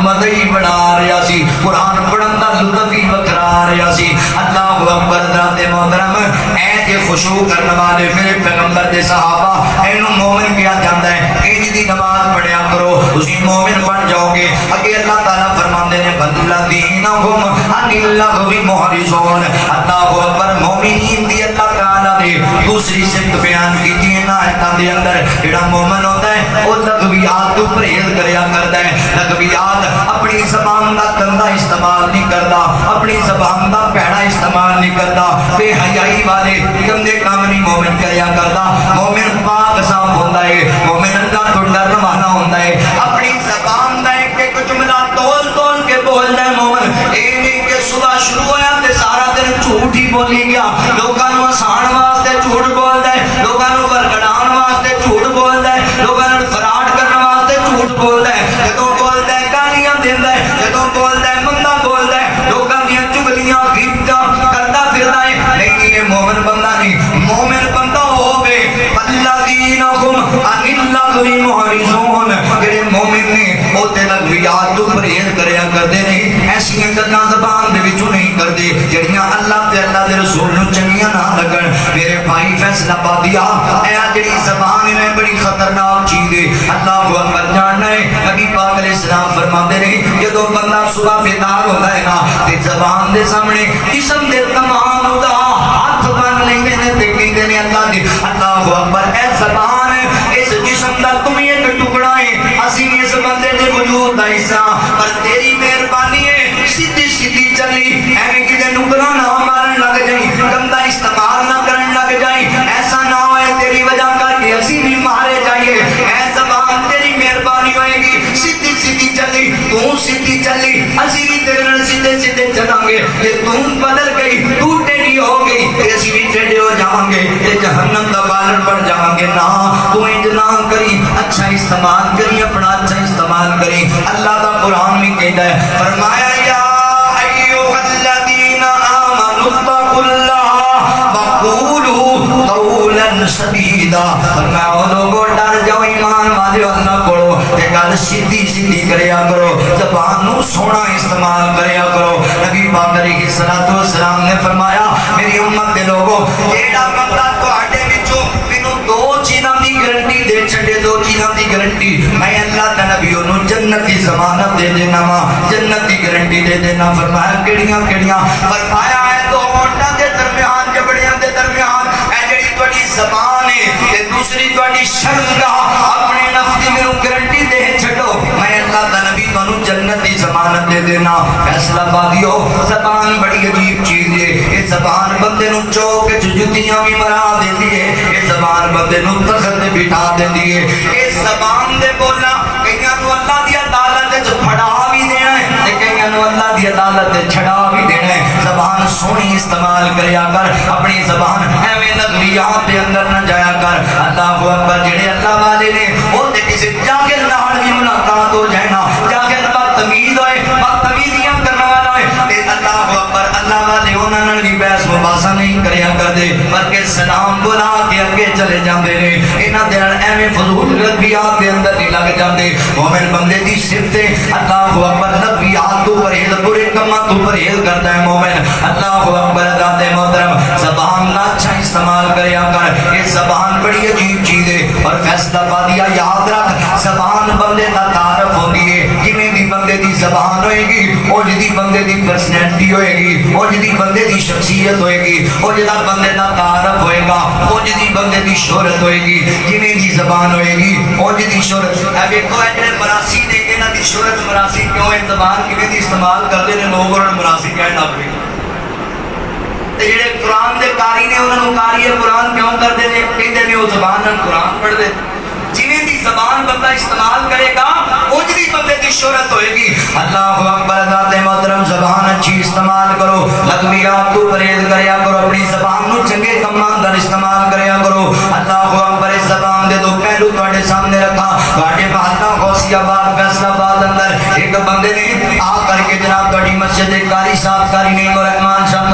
مدعی بنا رہا سی قرآن پڑھن دا لطف ہی وکھرا رہا سی اللہ اکبر ذات محترم اے جے خشوع کرنے والے میرے پیغمبر دے صحابہ اینو مومن کیا جاندا ہے انج دی نماز پڑھیا کرو تسی مومن بن جاؤ گے اگے اللہ تعالیٰ فرماندے نے والذین هم عن اللغو معرضون اللہ اکبر مومنین دی اللہ تعالیٰ نے دوسری صفت بیان کی ہے نا آیتاں دے اندر جڑا مومن ہوتا ہے وہ لغویات تو پرہیز کریا کرتا ہے لغویات اپنی زبان دا گندا استعمال نہیں کرتا اپنی زبان دا پیڑا استعمال نہیں کرتا بے حیائی والے گندے کام نہیں مومن کریا کرتا مومن پاک صاف ہوتا ہے مومن اللہ تو ڈرن والا ہوتا ہے اپنی زبان دا ایک ایک جملہ تول تول کے بولنا ہے مومن اے نہیں کہ صبح شروع ہویا تے سارا دن جھوٹ ہی بولی گیا لوگاں نوں ہسان واسطے جھوٹ بولدا ہے لوگاں نوں ورگڑان واسطے جھوٹ بولدا ہے لوگاں نوں فراڈ کرن واسطے جھوٹ بولدا ہے جدوں بولدا ہے گالیاں دیندا ہے جدوں بولدا ہے مندا بولدا ہے لوگاں دیاں چغلیاں غیبتاں کردا پھردا ہے نہیں یہ مومن بندہ نہیں مومن بندہ ہوے الذین هم عن اللغو معرضون جڑے مومن نے او تے لغویات تو پرہیز کریا کردے نہیں ایسیاں گلاں زبان دے وچوں نہیں کردے جڑیاں اللہ تے اللہ دے رسول نوں چنگیاں نہ لگن میرے بھائی فیصلہ آبادیہ اے جڑی زبان ہے بڑی خطرناک چیز ہے اللہ اکبر جاننا ہے نبی پاک علیہ السلام فرماتے ہیں جدوں بندہ صبح بیدار ہوتا ہے نا تے زبان دے سامنے جسم دے تمام دا ہاتھ بن لیندے نے تے کہندے نے اللہ اکبر اے زبان اس جسم دا تم ایک ٹکڑا ہے اسی اس بندے دے وجود دا حصہ پر تیری مہربانی ہے سیدھی سیدھی چلی ایویں کدے نکلا نہ مارن لگ جائیں گندا استعمال نہ کرن لگ جائیں ایسا نہ ہوئے تیری وجہ کر کے اسی بھی مارے جائیے اے زبان تیری مہربانی ہوئے گی سیدھی سیدھی چلی تو سیدھی چلی اسی بھی تیرے نال سیدھے سیدھے چلیں گے کہ تم بدل گئی تو ٹیڑھی ہو گئی تے اسی بھی ٹیڑھے ہو جاؤں گے تے جہنم دا بالن بن جاؤں گے نہ تو انج نہ کری اچھا استعمال کری اپنا اچھا استعمال کری اللہ دا قرآن میں کہتا ہے فرمایا یا ایھا الذین آمنوا اتقوا اللہ وقولوا قولا سدیدا فرمایا او لوگو ڈر جاؤ ایمان والے اللہ کولو تے گل سیدھی سیدھی کریا کرو زبان نو سونا استعمال کریا کرو نبی پاک علیہ الصلوۃ والسلام نے فرمایا میری امت دے لوگو جیڑا بندہ تواڈے وچوں مینوں دو چیزاں دی گارنٹی دے چھڈے دو چیزاں دی گارنٹی میں اللہ دا نبی انہوں جنت دی ضمانت دے دینا وا جنت دی گارنٹی دے دینا فرمایا کیڑیاں کیڑیاں فرمایا ہے دو ہونٹاں دے درمیان جبڑیاں دے درمیان اے جڑی تواڈی زبان ہے تے دوسری تواڈی شرمگاہ اپنے نفس دی مینوں گارنٹی دے چھڈو میں اللہ دا نبی تانوں جنت دی ضمانت دے دینا فیصلہ بادیو زبان بڑی عجیب چیز ہے یہ زبان بندے نوں چوک وچ جتیاں بھی مرا دیندی ہے یہ زبان بندے نوں تخت تے بٹھا دیندی ہے اس زبان دے بولنا کئیاں نوں اللہ دی عدالت وچ پھڑا بھی دینا ہے تے کئیاں نوں اللہ دی عدالت تے چھڑا بھی دینا ہے زبان سونی استعمال کریا کر اپنی زبان ایویں لغویات دے اندر نہ جایا کر اللہ اکبر جڑے اللہ والے نے او تے کسے جاہل نال بھی ملاقات ہو جائے نا جاہل بدتمیز ہوئے بدتمیزیاں کرنے والا ہوئے تے اللہ اکبر اللہ والے انہاں نال بھی بحث مباحثہ نہیں کریا کردے بلکہ سلام بلا کے اگے چلے جاندے نے انہاں دے نال ایویں فضول لغویات دے اندر نہیں لگ جاندے مومن بندے دی صفت ہے اللہ اکبر لغویات تو پرہیز برے کاماں تو پرہیز کرتا ہے مومن اللہ اکبر ذات محترم زبان کا اچھا استعمال کریا کر یہ زبان بڑی عجیب چیز ہے اور فیصلہ بادیہ یاد رکھ زبان بندے کا تعارف ہوتی ہے جویں بھی بندے دی زبان ہوئے گی او جدی بندے دی پرسنالٹی ہوئے گی او جدی بندے دی شخصیت ہوئے گی او جدا بندے دا تعارف ہوئے گا او جدی بندے دی شہرت ہوئے گی جویں دی زبان ہوئے گی او جدی شہرت اے ویکھو اے مراسی نے انہاں دی شہرت مراسی کیوں ہے زبان کیویں دی استعمال کردے نے لوگ اور مراسی کہن لگ پے تے جڑے قرآن دے قاری نے انہاں نوں قاری قرآن کیوں کردے نے کہندے نے او زبان نال قرآن پڑھ دے جویں دی زبان بندہ استعمال کرے گا اونج دی بندے دی شہرت ہوئے گی اللہ اکبر ذات محترم زبان اچھی استعمال کرو لغویات تو پرہیز کریا کرو اپنی زبان نو چنگے کماں دا استعمال کریا کرو اللہ اکبر اس زبان دے دو پہلو تواڈے سامنے رکھا تواڈے محلہ غوثی آباد فیصلہ آباد اندر ایک بندے نے آ کر کے جناب تواڈی مسجد قاری صاحب قاری نعیم الرحمان صاحب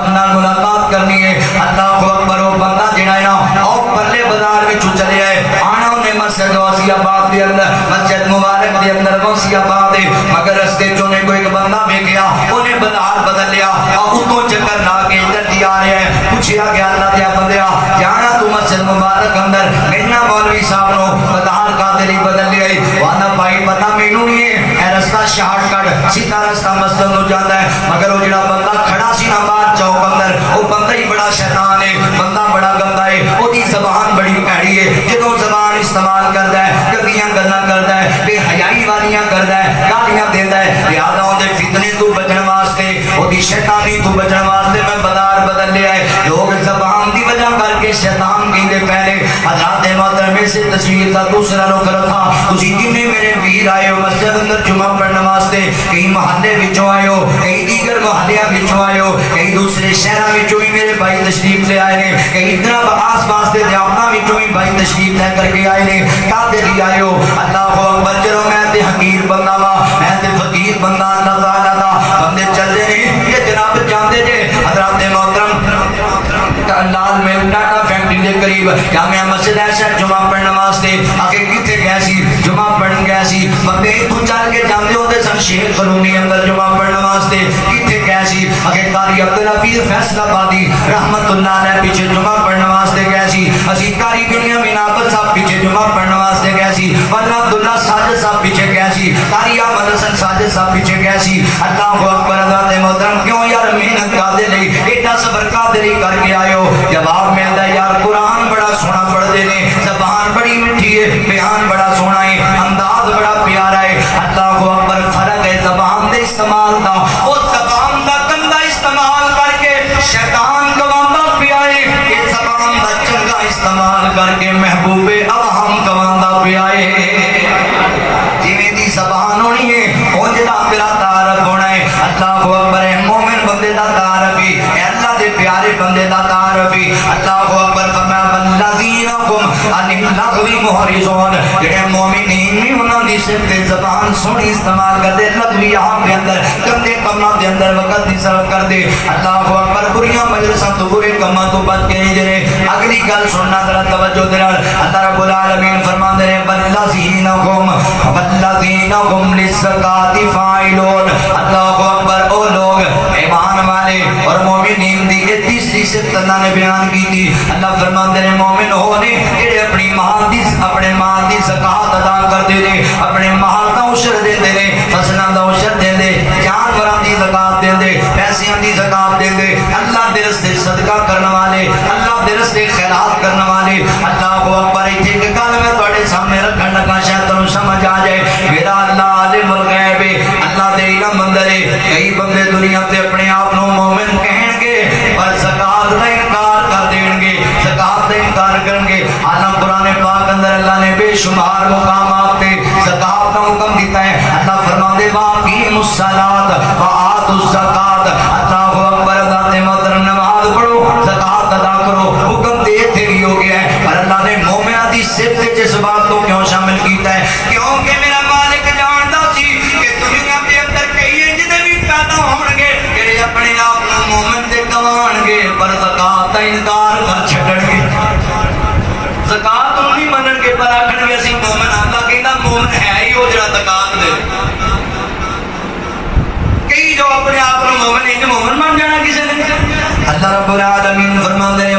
نال ملاقات کرنی ہے اللہ اکبر وہ بندہ جڑا ہے نا او پرلے بازار وچ چلے آئے آنا انہیں مسجد غوثیہ پاک دے اندر مسجد مبارک دے اندر غوثیہ پاک دے مگر رستے چونے کو ایک بندہ بھی گیا انہیں بدحال بدل لیا اتوں چکر لا کے ادھر دی آ رہے ہیں پوچھیا گیا اللہ دیا بندیا جانا تو مسجد مبارک اندر مینا مولوی صاحب نو بدحال قادری بدل لیا وانا بھائی پتہ مینوں نہیں ہے اے رستہ شارٹ کٹ سیدھا رستہ مسجد نو جاتا ہے مگر وہ جڑا بندہ کھڑا سی نا باہر چوک اندر وہ بندہ ہی بڑا شیطان ہے بندہ بڑا گندا ہے وہ دی زبان بڑی پیڑی ہے جدوں زبان استعمال کرتا ہے گندیاں گلاں کرتا ہے بے حیائی والیاں کرتا ہے گالیاں دیندا ہے لہذا اون دے فتنے تو بچن واسطے وہ دی شیطانی تو بچن واسطے میں بدار بدل لیا ہے لوگ زبان دی وجہ کر کے شیطان کہندے پہلے حضرات محترم سے تصویر دا دوسرا رخ رکھا تسی جنے میرے ویر آئے ہو مسجد اندر جمعہ پڑھنے واسطے کئی محلے وچوں آئے ہو کئی دیگر محلیاں وچوں آئے ہو کئی دوسرے شہراں وچوں بھی میرے بھائی تشریف لے آئے نے کئی ادھر آس پاس دے دیہاتاں وچوں بھی بھائی تشریف لے کر کے آئے نے کاتے لے آئے ہو اللہ اکبر چلو میں تے حقیر بندہ وا میں تے فقیر بندہ اللہ تعالی دا بندے چلدے نے یہ جناب جاندے جے حضرات محترم لال میں ٹاٹا فیکٹری دے قریب جامعہ مسجد ایسا جمعہ پڑھنے واسطے آگے کتے گئے سی جمعہ پڑھن گئے سی بندے تو چل کے جاندے ہوندے سن شیخ کلونی اندر جمعہ پڑھنے واسطے کتے گئے سی آگے قاری عبدالحفیظ فیصل آبادی رحمت اللہ علیہ پیچھے جمعہ پڑھنے واسطے گئے سی اسی قاری بنیامین عابد صاحب پیچھے جمعہ پڑھنے واسطے گئے سی مولانا عبداللہ ساجد صاحب پیچھے گئے سی قاری احمد حسن ساجد صاحب پیچھے گئے سی اللہ اکبر حضرات محترم کیوں یار محنت کردے نہیں ایڈا صبر قادری کر کے آئے ہو جواب ملتا ہے یار قرآن بڑا سونا پڑھتے ہیں زبان بڑی میٹھی ہے بیان بڑا سونا ہے انداز بڑا پیارا ہے اللہ اکبر فرق ہے زبان دے استعمال دا او زبان دا گندا استعمال کر کے شیطان گواندا پیا ہے یہ زبان دا چنگا استعمال کر کے محبوب عوام گواندا پیا ہے جویں دی زبان ہونی ہے اونج دا تیرا تعارف ہونا ہے اللہ اکبر مومن بندے دا تعارف ہے اللہ دے پیارے بندے دا تعارف ہے اللہ اکبر فرمایا والذین هم عن اللغو معرضون جڑے مومنین نہیں انہاں دی صرف زبان سونی استعمال کردے لغوی یہاں کے اندر گندے کماں دے اندر وقت نہیں صرف کردے اللہ اکبر بریاں مجلساں تو برے کماں تو بچ کے جڑے اگلی گل سننا ذرا توجہ دے نال اللہ رب العالمین فرماندے ہیں والذین هم للزکاۃ فاعلون اللہ اکبر او لوگ ایمان والے اور مومنین دی تیسری صفت اللہ نے بیان کی تھی اللہ فرماندے ہیں مومن ہونے جڑے اپنی مال دی زکات ادا کردے نے اپنے مال دا عشر دیندے نے فصلاں دا عشر دیندے جانوراں دی زکات دیندے پیسیاں دی زکات دیندے اللہ دے راستے صدقہ کرنے والے اللہ دے راستے خیرات کرنے والے اللہ اکبر ایک گل میں تواڈے سامنے رکھن لگا شاید تانوں سمجھ آ جائے میرا اللہ عالم الغیب ہے اللہ دے علم اندر ہے کئی بندے دنیا تے اپنے آپ نو مومن کہن گے پر زکات دا انکار کر دین گے زکات دا انکار کرن گے عالم قرآن پاک اندر اللہ نے بے شمار مقامات تے زکات کا حکم دیتا ہے اللہ فرماندے واقیموا الصلاۃ وآتوا الزکات اللہ اکبر ذات محترم نماز پڑھو زکات ادا کرو حکم دے تے بھی ہو گیا ہے پر اللہ نے مومناں دی صفت جس بات کو کیوں شامل کیتا ہے کیونکہ میرا مالک جاندا سی کہ دنیا دے اندر کئی جنے بھی پیدا ہون گے جڑے اپنے آپ نو مومن تے گوان گے پر زکات دا انکار کر چھڈن گے زکات نہیں منن گے پر آکھن گے اسی مومن اللہ کہندا مومن ہے ہی او جڑا زکات دے کئی جو اپنے آپ کو مومن مان جانا کسی نے اللہ رب العالمین فرماتے ہیں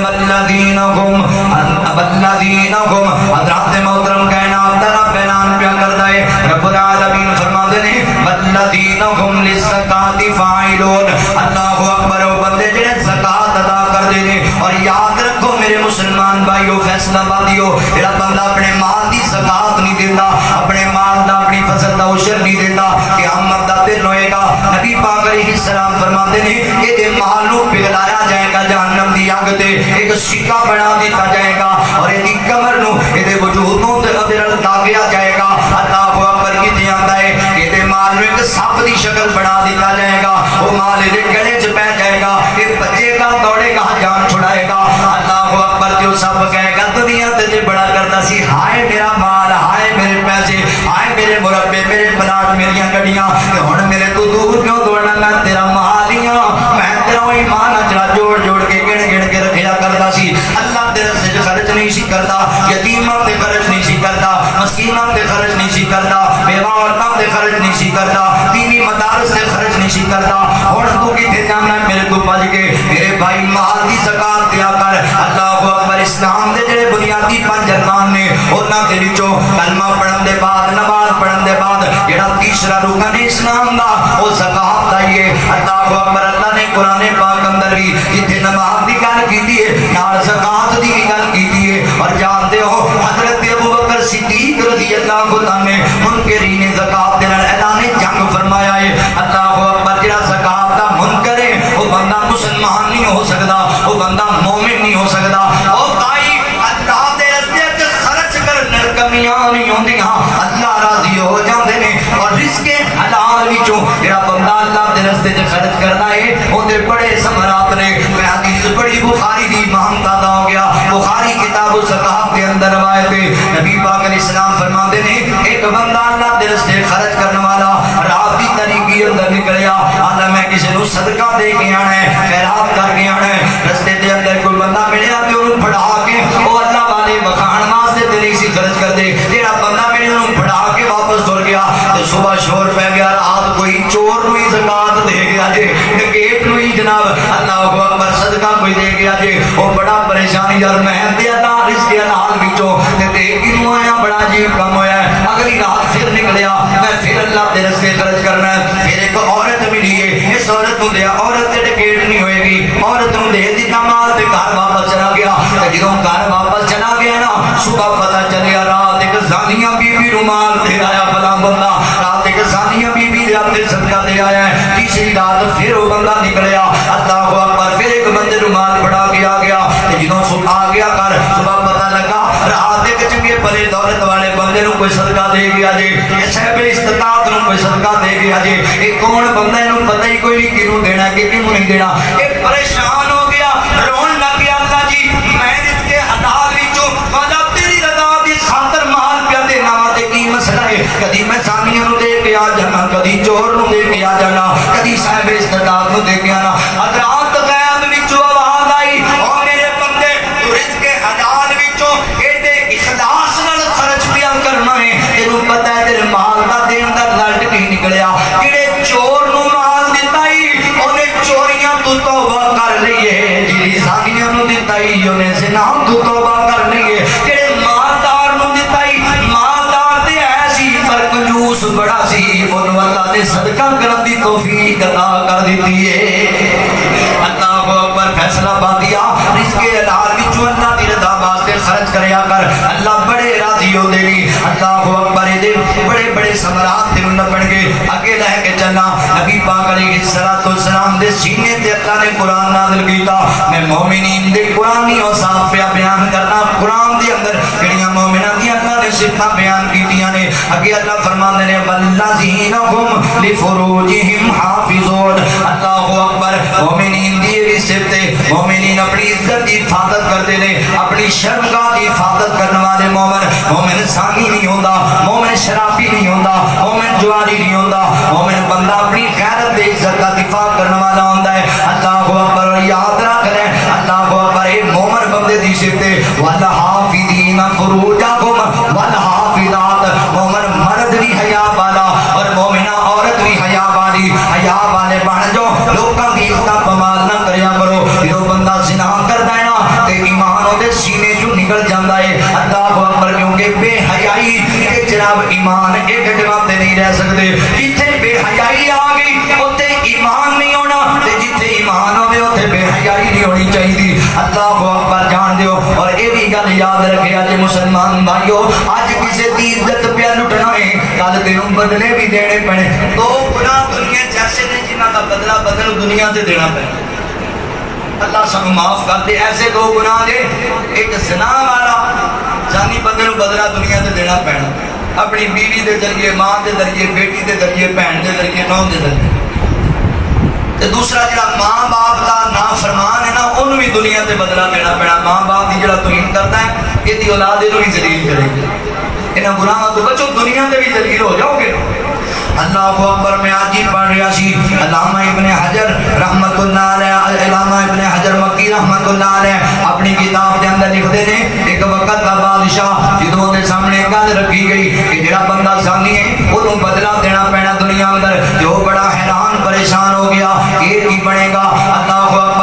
والذین هم حضرات محترم کائنات دا رب اعلان پیا کردا ہے رب العالمین فرماتے ہیں والذین هم للزکات فاعلون اللہ اکبر او بندے جڑے زکات ادا کردے نے اور یاد رکھو میرے مسلمان بھائیو فیصلہ بادیو جڑا بندہ اپنے مال دی زکات نہیں دیتا اپنے مال دا اپنی فصل دا عشر نہیں دیتا قیامت دا دن ہوئے گا نبی پاک علیہ السلام فرماتے ہیں کہ دے مال نو پگھلایا جائے گا جہنم دی اگ تے ایک سکہ بنا دیتا جائے گا اور ایدی کمر نو ایدے وجود نو تے ادھر داغیا جائے گا اللہ اکبر کتے آندا ہے کہ دے مال نو ایک سپ دی شکل بنا دیتا جائے گا وہ مال دے گلے چ پے جائے گا کہ بچے گا دوڑے گا جان چھڑائے گا اللہ اکبر جو سب کہے گا دنیا تے بڑا کرتا سی ہائے میرا مال ہائے میرے پیسے ہائے میرے مربے میرے پلاٹ میری گڈیاں کہ ہن میرے تو دور کیوں دوڑنا میں تیرا مال ہی ہاں میں تیرا ایمان اجڑا جوڑ جوڑ کے گن کے رکھیا کرتا سی اللہ دے راستے خرچ نہیں سی کرتا یتیماں تے خرچ نہیں سی کرتا بج کے میرے بھائی مال دی زکات دیا کر. اللہ اکبر. اسلام دے جڑے بنیادی 5 ارکان نے انہاں دے وچوں کلمہ پڑھن دے بعد نماز پڑھن دے بعد جڑا تیسرا رکن اسلام دا او زکات دا ہی ہے. اللہ اکبر. اللہ نے قرآن پاک اندر بھی جتھے نماز دی گل کیتی ہے نال زکات دی بھی گل کیتی ہے. اور جانتے ہو حضرت ابوبکر صدیق رضی اللہ عنہ نے منکرین زکات دے نال اعلان جنگ فرمایا ہے. اللہ اکبر. جڑا زکات دا منکر ہے وہ بندہ مسلمان نہیں ہو سکدا, وہ بندہ مومن نہیں ہو سکدا. او بھائی اللہ دے راستے وچ خرچ کرن کمیاں نہیں ہوندیاں, اللہ راضی ہو جاندے نے. اور رزق حلال وچوں جڑا بندہ اللہ دے راستے وچ خرچ کردا ہے اودے بڑے ثمرات نے. میں حدیث بڑی بخاری دی امام تازہ ہو گیا, بخاری کتاب الزکات کے اندر روایت ہے. نبی پاک علیہ السلام فرماتے ہیں ایک بندہ اللہ دے راستے خرچ کرنے والا رات دی تاریکی اندر نکلیا, آندا میں کسی نو صدقہ دے کے آنا ہے, خیرات کر کے آنا ہے. رستے دے اندر کوئی بندہ ملیا تے اونوں پھڑا کے او اللہ والے بخان واسطے تے نہیں سی خرچ کردے. جڑا بندہ ملیا اونوں پھڑا کے واپس ٹر گیا تے صبح شور پہ گیا, رات کوئی چور نو ہی زکات دے گیا جے, ڈکیت نو ہی جناب اللہ اکبر صدقہ کوئی دے گیا جے. او بڑا پریشانی یار میں تے اللہ رزق حلال وچوں تے دے کینوں آیا, بڑا عجیب کام ہویا ہے. اگلی رات پھر نکلیا میں پھر اللہ دے راستے خرچ کرنا ہے. پھر ایک عورت ملی ہے, اس عورت نو دیا, عورت تے ڈکیٹ نہیں ہوئے گی, عورت نو دے دیتا مال تے گھر واپس چلا گیا. تے جدوں گھر واپس چلا گیا نا صبح پتہ چلیا رات ایک زانیہ بی بی نو مال دے آیا فلاں بندہ, رات ایک زانیہ بی بی دے ہاتھ صدقہ دے آیا ہے. تیسری رات پھر وہ بندہ نکلیا اللہ اکبر, پھر ایک بندے نو مال بڑا کے آ گیا. تے جدوں صبح آ گیا کر صبح پتہ لگا رات ایک چنگے بھلے دولت والے بندے نو کوئی صدقہ دے گیا جی, صاحب استطاعت نو کوئی صدقہ دے گیا جی. یہ کون بندہ نو پتہ ہی کوئی نہیں کینوں دینا کہ کینوں نہیں دینا. یہ پریشان ہو گیا, رون لگ گیا اللہ جی میں اس کے حلال وچوں والا تیری رضا دی خاطر مال پیا دینا وا تے کی مسئلہ ہے. کدی میں سامیاں نو دے کے آ جانا, کدی چور نو دے کے آ جانا, کدی صاحب استطاعت نو دے کے آنا. حضرات غیب وچوں آواز آئی او میرے بندے تو رزق حلال وچوں ایڈے اخلاص نال خرچ پیا کرنا ہے. تینوں پتہ ہے تیرے مال دا دین دا رزلٹ کی نکلیا. جڑے چور نو مال دتا ہی اونے چوریاں تو توبہ کر لئیے, جڑی زانیاں نو دتا ہی اونے زنا تو توبہ کر لئیے. جڑے مالدار نو دتا ہی مالدار تے ایسی پر کنجوس بڑا سی اونوں اللہ نے صدقہ کرن دی توفیق عطا کر دتی ہے. اللہ اکبر. فیصلہ باندیا رزق حلال وچوں اللہ دی رضا واسطے خرچ کریا کر, اللہ بڑے راضی ہو دے گی. اللہ اکبر. دے بڑے بڑے ثمرات تینوں لبن گے. اگے لے کے چلنا نبی پاک علیہ الصلوۃ والسلام دے سینے تے اللہ نے قرآن نازل کیتا. میں مومنین دے قرآنی اوصاف پہ بیان کرنا. قرآن دے اندر جڑیاں مومناں دی اللہ نے صفات بیان کیتیاں نے. اگے اللہ فرماندے نے والذین هم لفروجہم حافظون. اللہ اکبر. مومنین دی یہ صفت ہے, مومنین اپنی عزت کی حفاظت کرتے ہیں, اپنی شرمگاہ کی حفاظت کرنے والے مومن. مومن سانی نہیں ہوتا, مومن شرابی نہیں ہوتا, مومن جواری نہیں ہوتا, مومن بندہ اپنی غیرت دے عزت کا دفاع کرنے والا ہوتا ہے. اللہ اکبر. یاد رکھ لیں اللہ اکبر اے مومن بندے دی صفت ہے. والحافظین فروجہم والحافظات. مومن مرد بھی حیا والا اور مومنہ عورت بھی حیا والی, حیا والے بن جو لوکاں دی عزت بمال نہ کریا کرو. جو بندہ زنا کردا ہے نا تے ایمان اودے سینے چوں نکل جاندا ہے. اللہ اکبر. کیونکہ بے حیائی تے جناب ایمان ایک جگہ تے نہیں رہ سکتے. جتھے بے حیائی آ گئی اوتے ایمان نہیں ہونا, تے جتھے ایمان ہوے اوتے بے حیائی نہیں ہونی چاہیے. اللہ اکبر. جان دیو. اور اے بھی گل یاد رکھیا جے مسلمان بھائیو, اج کسے دی عزت پہ لٹنا ہے کل تینوں بدلے بھی دینے پڑے. دو گناہ دنیا جیسے نے جنہاں دا بدلہ بدل دنیا تے دینا پڑے. اللہ سانو معاف کر دے. ایسے دو گناہ دے, ایک زنا والا زانی بندے نو بدلہ دنیا تے دینا پینا, اپنی بیوی دے ذریعے, ماں دے ذریعے, بیٹی دے ذریعے, بہن دے ذریعے, نو دے ذریعے. تے دوسرا جڑا ماں باپ دا نافرمان ہے نا اونوں بھی دنیا تے بدلہ دینا پینا. ماں باپ دی جڑا توہین کرتا ہے یہ دی اولاد نو بھی ذلیل کرے گی. انہاں گناہاں تو بچو, دنیا تے بھی ذلیل ہو جاؤ گے. اللہ اکبر. میں آج ہی پڑھ رہا سی علامہ ابن حجر رحمت اللہ علیہ, علامہ ابن حجر مکی رحمت اللہ علیہ اپنی کتاب کے اندر لکھتے ہیں ایک وقت کا بادشاہ جدوں دے سامنے گل رکھی گئی کہ جڑا بندہ زانی ہے اونوں بدلہ دینا پینا دنیا اندر, جو بڑا حیران پریشان ہو گیا کہ کی بنے گا. اللہ اکبر.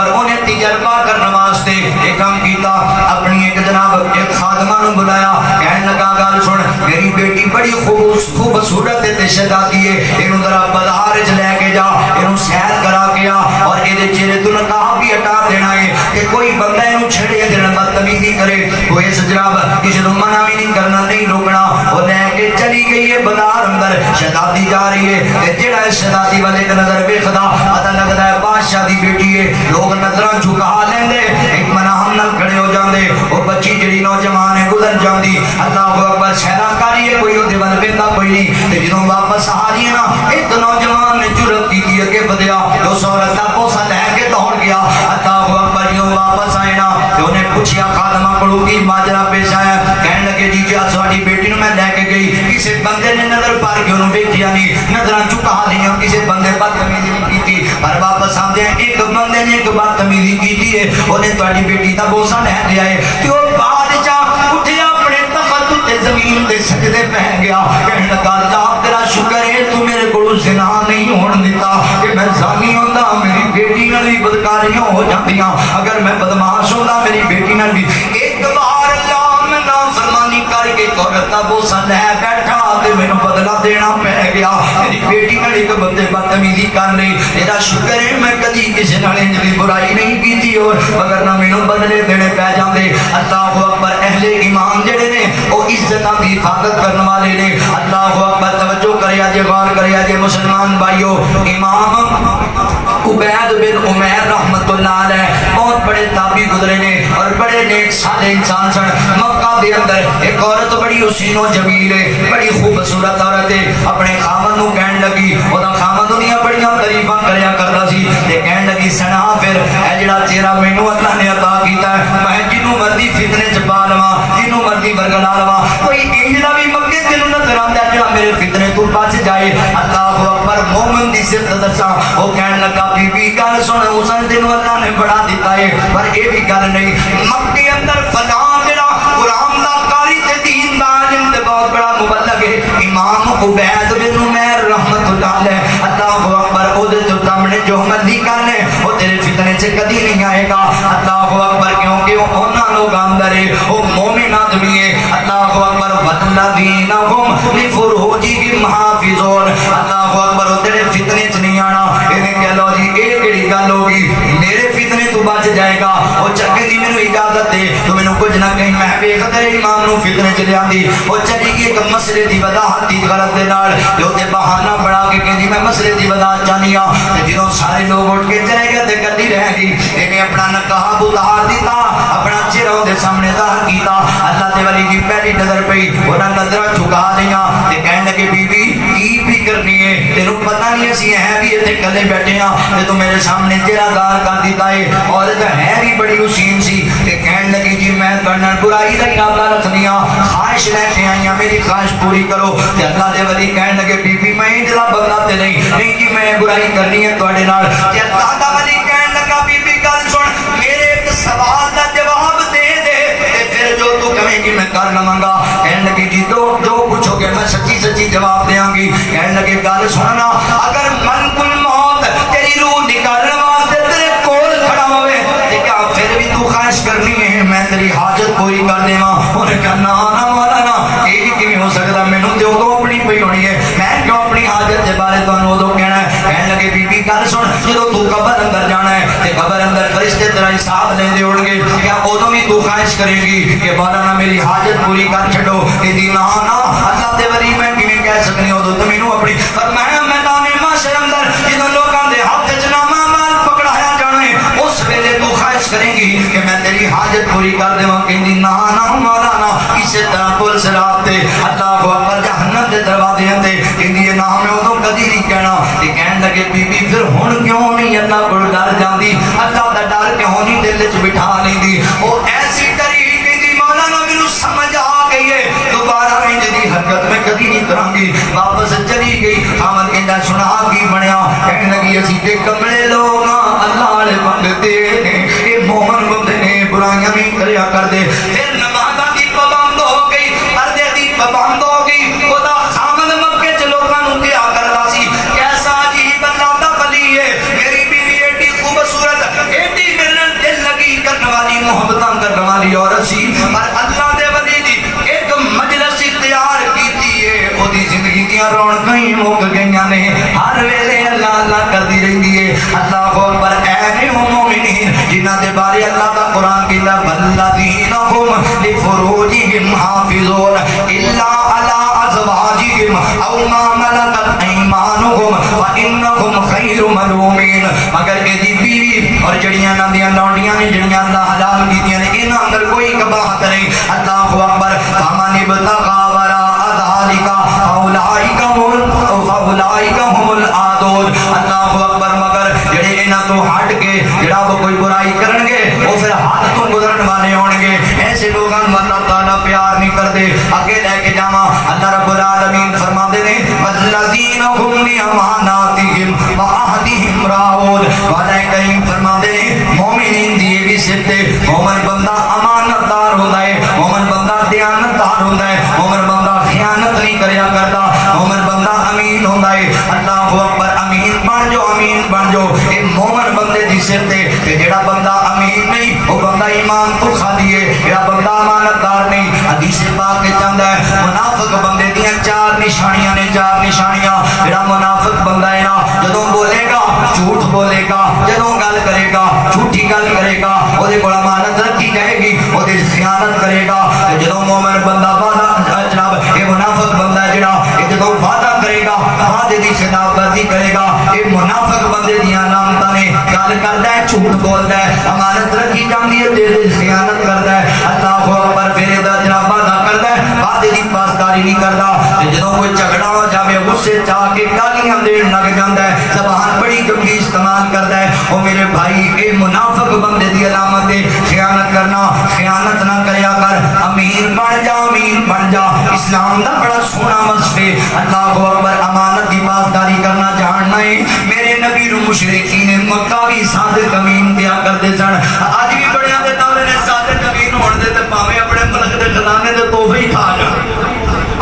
خوبصورت تے شہزادی ہے اینو ذرا بازار وچ لے کے جا اینو سیر کرا کے آ اور ایدے چہرے تو نقاب بھی ہٹا دینا ہے کہ کوئی بندہ اینو چھڑے دے نہ بدتمیزی کرے کوئی اس جناب کسی نو منع بھی نہیں کرنا نہیں روکنا وہ لے کے چلی گئی ہے بازار اندر شہزادی جا رہی ہے تے جڑا ہے شہزادی والے تے نظر ویکھدا پتہ لگدا ہے بادشاہ دی بیٹی ہے لوگ نظراں جھکا لیندے ایک منام نال کھڑے ہو جاندے او بچی جڑی نوجوان ہے گزر جاندی اللہ اکبر شہرا کاری ہے کوئی اودے ول ویندا کوئی نہیں تے جدوں واپس آ رہی ہے نا ایک نوجوان نے جرأت کی اگے ودیا جو عورت دا بوسہ لے کے دوڑ گیا اللہ اکبر جو واپس آئے نا تے اونے پوچھیا خادمہ کولوں کی ماجرا پیش آیا کہن لگے جی جی تہاڈی بیٹی نو میں لے کے گئی کسی بندے نے نظر پار کے انہوں ویکھیا نہیں نظراں چکا لیا کسی بندے بدتمیزی نہیں کیتی پر واپس آندے ایک بندے نے ایک بدتمیزی کیتی ہے اونے تہاڈی بیٹی دا بوسہ لے لیا ہے تے او بادشاہ اٹھیا اپنے تخت تے زمین تے سجدے پہ گیا کہنے لگا اللہ تیرا شکر ہے تو میرے کولوں زنا نہیں ہون دیتا کہ میں زانی ہوندا میری بیٹی نال بھی بدکاریاں ہو جاندیاں اگر میں بدماش ہوندا میری بیٹی نال بھی ایک بار اللہ میں نافرمانی کر کے عورت دا بوسہ لے بیٹھا تے مینوں بدلہ دینا پہ گیا میری بیٹی نال ایک بندے بدتمیزی کر رہی تیرا شکر ہے میں کدی کسی نال انج دی برائی نہیں کیتی اور مگر نہ مینوں بدلے دینے پہ جاندے اللہ اکبر اہل ایمان جڑے نے او عزتاں دی حفاظت کرن والے نے اللہ اکبر توجہ کریا جے غور کریا جے مسلمان بھائیو امام عبید بن عمیر رحمت اللہ علیہ بہت بڑے تابعی گزرے نے اور بڑے نیک صالح انسان سن مکہ دے اندر ایک عورت بڑی حسین و جمیل ہے بڑی خوبصورت عورت ہے اپنے خاوند نو کہن لگی اودا خاوند دنیا بڑیاں تعریفاں کریا کردا سی تے کہن لگی سنا پھر اے جڑا چہرہ مینوں اللہ نے عطا کیتا ہے میں جنوں مرضی فتنے چ پا لواں جنوں مرضی ورگلا لواں کوئی انج دا بھی مکے تینوں نظر آندا جڑا میرے فتنے تو بچ جائے اللہ اکبر مومن دی صفت دساں او کہن لگا بی بی گل سن حسن تینوں اللہ نے بڑا دیتا ہے پر اے بھی گل نہیں مکے اندر فلاں جڑا قرآن دا قاری تے دین دا عالم تے بہت بڑا مبلغ ہے امام عبید بن عمیر رحمت اللہ علیہ اللہ اکبر او دے تو سامنے جو مرضی کرنے او تیرے فتنے سے کدی نہیں آئے گا اللہ اکبر کیونکہ وہ انہاں لوگ اندر ہے وہ مومن آدمی ہے اللہ اکبر والذین هم لفروجہم حافظون اللہ اکبر وہ تیرے فتنے سے نہیں آنا انہیں کہہ لو جی ایک کڑی گل ہوگی میرے فتنے تو بچ جائے گا وہ چکے دی مینوں اجازت دے تو مینوں کچھ نہ کہیں میں بے خطر امام نو فتنے چ لیاندی وہ چلی گئی ایک مسئلے دی وضاحت دی غلط دے نال جو تے بہانہ بنا کے کہندی میں مسئلے دی وضاحت چاہنی ہاں تے جدوں سارے لوگ اٹھ کے چلے گئے تے کدی رہ گئی انہیں اپنا نقاب اتار دیتا اپنا چہرہ دے سامنے ظاہر کیتا اللہ دے ولی دی پہلی نظر پئی انہاں نظراں جھکا دیاں تے کہن لگے بی بی کی بھی کرنی ہے تینوں پتہ نہیں اسی ہیں بھی ایتھے کلے بیٹھے ہاں تے تو میرے سامنے چہرہ دار کر دیتا ہے اور تے ہے بھی بڑی حسین سی تے کہن لگی جی میں تہاڈے برائی دا ارادہ رکھنی ہاں خواہش لے کے آئی ہاں میری خواہش پوری کرو تے اللہ دے ولی کہن لگے بی بی میں جڑا بندہ تے نہیں جی میں برائی کرنی ہے تہاڈے نال تے اللہ دا ولی کہن لگا بی بی گل سن میرے ایک سوال دا جواب دے دے تے پھر جو تو کہیں گی میں کر لواں گا کہن لگی جی جو پوچھو گے میں سچی سچی جواب دیاں گی کہن لگے گل سننا اگر ملک الموت تیری روح نکالنے واسطے تیرے کول کھڑا ہوئے تے کیا پھر بھی تو خواہش کرنی ہے میں تیری حاجت پوری کر دیواں انہیں کہا نا مولانا یہ کیویں ہو سکدا مینوں تے اودوں اپنی پئی ہونی ہے میں کیوں اپنی حاجت دے بارے تانوں اودوں کہنا ہے کہن لگے بی بی گل سن جدوں تو قبر اندر جانا ہے تے قبر اندر فرشتے تیرا حساب لیندے ہون گے کیا اودوں بھی تو خواہش کرے گی کہ مولانا میری حاجت پوری کر چھڈو کہندی نا نا اللہ دے ولی میں کیویں کہہ سکنی اودوں تے مینوں اپنی فرمایا میدان محشر اندر جدوں لوکاں دے ہاتھ وچ نامہ مال پکڑایا جانا ہے اس ویلے تو خواہش کرے گی کہ میں تیری حاجت پوری کر دیواں کہندی نا نا مولانا اسی طرح پل صراط تے اللہ اکبر جہنم دے دروازے تے کہندی نا میں اودوں کدی نہیں کہنا تے کہن لگے بی بی پھر ہن کیوں نہیں اللہ کول ڈر جاندی اللہ دا ڈر کیوں نہیں دل وچ بٹھا لیندی او ایسی ڈری کہندی مولانا مینوں سمجھ آ گئی ہے دوبارہ انج دی حرکت میں کدی نہیں کراں گی واپس چلی گئی خاوند کہندا سنا کی بنیا کہن لگی اسی تے کملے لوگ اللہ والے بندے نے اے مومن بندے نے برائیاں نہیں کریا کردے پھر نمازاں دی پابند ہو گئی پردے دی پابند ہو گئی خدا خاوند مکے چ لوکاں نوں کیا کردا سی کیسا عجیب اللہ دا ولی ہے میری بیوی ایڈی خوبصورت ایڈی میرے نال دل لگی کرنے والی محبتاں کرنے والی عورت سی پر اللہ دے ولی دی ایک مجلس اختیار کیتی ہے او دی زندگی دی دیاں رونقاں ہی مک گئیاں نے ہر ویلے اللہ اللہ کردی رہندی ہے اللہ اکبر اے مومنین جنہاں دے بارے اللہ دا قرآن کہندا والذین هم لفروجہم حافظون الا علی ازواجہم او ما ملکت ایمانہم فانہم خیر ملومین مگر اے دی بیوی اور جڑیاں نہ دیاں لونڈیاں نے جڑیاں اللہ حلال کیتیاں نے انہاں اندر کوئی کباہت نہیں اللہ اکبر فمن ابتغى وراء ذلك فاولئک هم العادون اللہ اکبر مگر جڑے انہاں تو ہٹ کے جڑا وہ کوئی برائی کرن گے وہ پھر حد تو گزرن والے ہون گے ایسے لوگاں نوں اللہ تعالی پیار نہیں کرتے اگے لے کے جاواں اللہ رب العالمین فرماندے نے والذین هم لاماناتہم وعہدہم راعون وعدہ کریم فرماندے نے مومنین دی بھی صفت ہے مومن بندہ امانت دار ہوندا ہے مومن بندہ دیانت دار ہوندا ہے مومن بندہ خیانت نہیں کریا کرتا مومن بندہ امین ہوندا ہے اللہ اکبر امین بن جو اے مومن بندے دی صفت ہے کہ جڑا بندہ امین نہیں وہ بندہ ایمان تو خالی ہے جڑا بندہ امانت دار نہیں حدیث پاک کے چاہندا ہے منافق بندے دیاں چار نشانیاں نے چار نشانیاں جڑا منافق بندہ ہے نا جدوں بولے گا جھوٹ بولے گا جدوں گل کرے گا جھوٹی گل کرے گا او دے کول امانت رکھی جائے گی او دے خیانت کرے گا جدوں مومن بندہ وعدہ جناب اے منافق بندہ ہے جڑا اے جدوں وعدہ کرے گا وعدے دی خلاف ورزی کرے گا اے منافق بندے دیاں علامتاں نے گل کردا ہے جھوٹ بولدا ہے امانت رکھی جاندی ہے تے خیانت کردا ہے اللہ اکبر پھر دا جناب وعدہ کردا ہے وعدے دی پاسداری نہیں کردا تے جدوں کوئی جھگڑا ہو جاوے غصے چا کے گالیاں دین لگ جاندا ہے زبان بڑی گندی استعمال کردا ہے او میرے بھائی اے منافق بندے دی علامت ہے خیانت کرنا خیانت نہ کریا کر امین بن جا اسلام دا بڑا سونا وصف ہے اللہ اکبر امانت دی پاسداری کرنا جاننا ہے میرے نبی نو مشرکین مکہ بھی صادق امین دیا کرتے سن اج بھی بڑیاں دے دورے نے صادق امین ہون دے تے پاویں اپنے ملک دے خزانے دے تحفے ہی کھا جان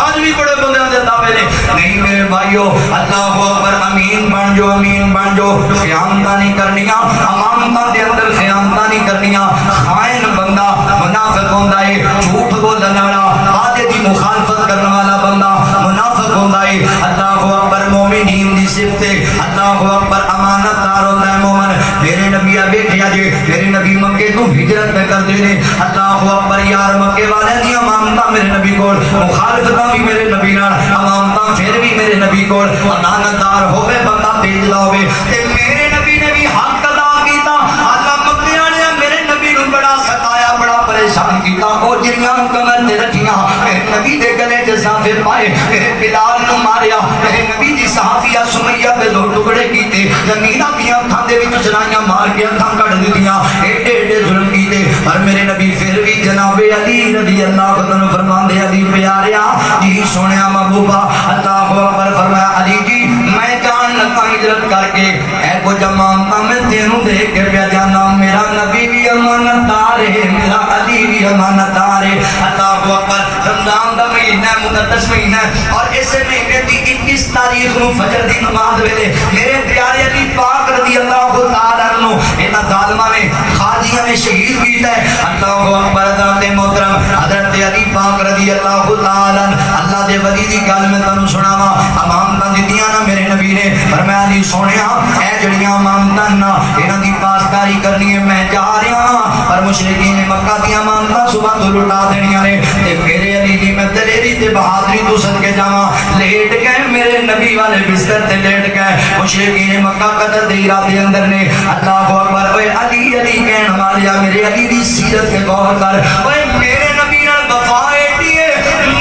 آج بھی بڑے بندیاں دے دعوے نے نہیں میرے بھائیو اللہ اکبر امین بن جو خیانتاں نہیں کرنیاں امانتاں دے اندر خیانتاں نہیں کرنیاں خائن بندہ منافق ہوندا ہے جھوٹ بولن والا وعدے دی مخالفت کرنے والا بندہ منافق ہوندا ہے اللہ اکبر مومنین دی صفت ہے اللہ اکبر امانت دار ہوندا ہے مومن میرے نبی بیٹھیا جی میرے نبی مکے تو ہجرت پہ کر دے نے اللہ اکبر یار مکے والے دی امانتاں میرے نبی کول مخالفتاں بھی میرے نبی نال امانتاں پھر بھی میرے نبی کول امانت دار ہوے بندہ بھیجدا ہوے تے میرے نبی نے بھی حق ادا کیتا اللہ مکے والے میرے نبی نوں بڑا ستایا بڑا پریشان کیتا او جڑیاں کمر تے رکھیاں میرے نبی دے گلے تے صافے پائے میرے بلال نوں ماریا میرے نبی دی صحابیہ سمیہ دے دو ٹکڑے کیتے زمیناں دیاں اکھاں دے وچ چرائیاں مار کے اکھاں کڈ دتیاں ایڈے ایڈے ظلم کیتے پر میرے نبی پھر بھی جناب علی رضی اللہ عنہ فرماندے علی پیاریا جی سونیا محبوبا اللہ اکبر فرمایا علی جی میں جان لگا ہجرت کر کے اے کو امانتاں میں تینوں دے کے پیا جانا میرا نبی بھی امانت دار ہے میرا علی بھی امانت دار ہے اللہ اکبر رمضان دا مہینہ مقدس مہینہ اور اس مہینے دی 21 تاریخ نو فجر دی نماز ویلے میرے پیارے علی پاک رضی اللہ تعالی عنہ انہاں ظالماں نے خاجیاں نے شہید کیتا ہے اللہ اکبر حضرت محترم حضرت علی پاک رضی اللہ تعالی عنہ اللہ دے ولی دی گل میں تانوں سناواں امانتاں دتیاں نا میرے نبی نے فرمایا علی سونیا اے جڑیاں امانتاں نا انہاں دی پاسداری کرنی ہے میں جا رہا ہاں پر مشرکین مکہ دی امانتاں صبح تو لٹا دینیاں نے تے میرے علی دی میں دلیری تے بہادری تو صدقے جاواں لیٹ گئے میرے نبی والے بستر تے لیٹ گئے مشرکین مکہ قتل دی رات دے اندر نے اللہ اکبر اوے علی علی کہن والیا میرے علی دی سیرت تے غور کر اوے میرے نبی نال وفا ایڈی ہے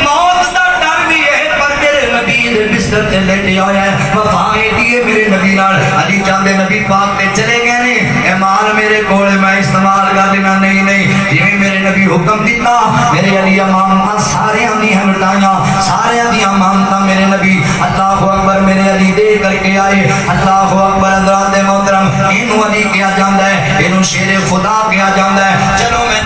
موت دا ڈر بھی ہے پر میرے نبی دے بستر تے لیٹیا ہویا ہے وفا ایڈی ہے میرے نبی نال علی چاندے نبی پاک تے چلے گئے نے اے مال میرے کول میں استعمال کر لینا نہیں جویں میرے نبی حکم دیتا میرے علی امانتاں سارے دی ہٹائیاں سارے دی امانتاں میرے نبی اللہ اکبر میرے علی دے کر کے آئے اللہ اکبر حضرات محترم اینو علی کیا جاندا ہے اینو شیر خدا کیا جاندا ہے چلو میں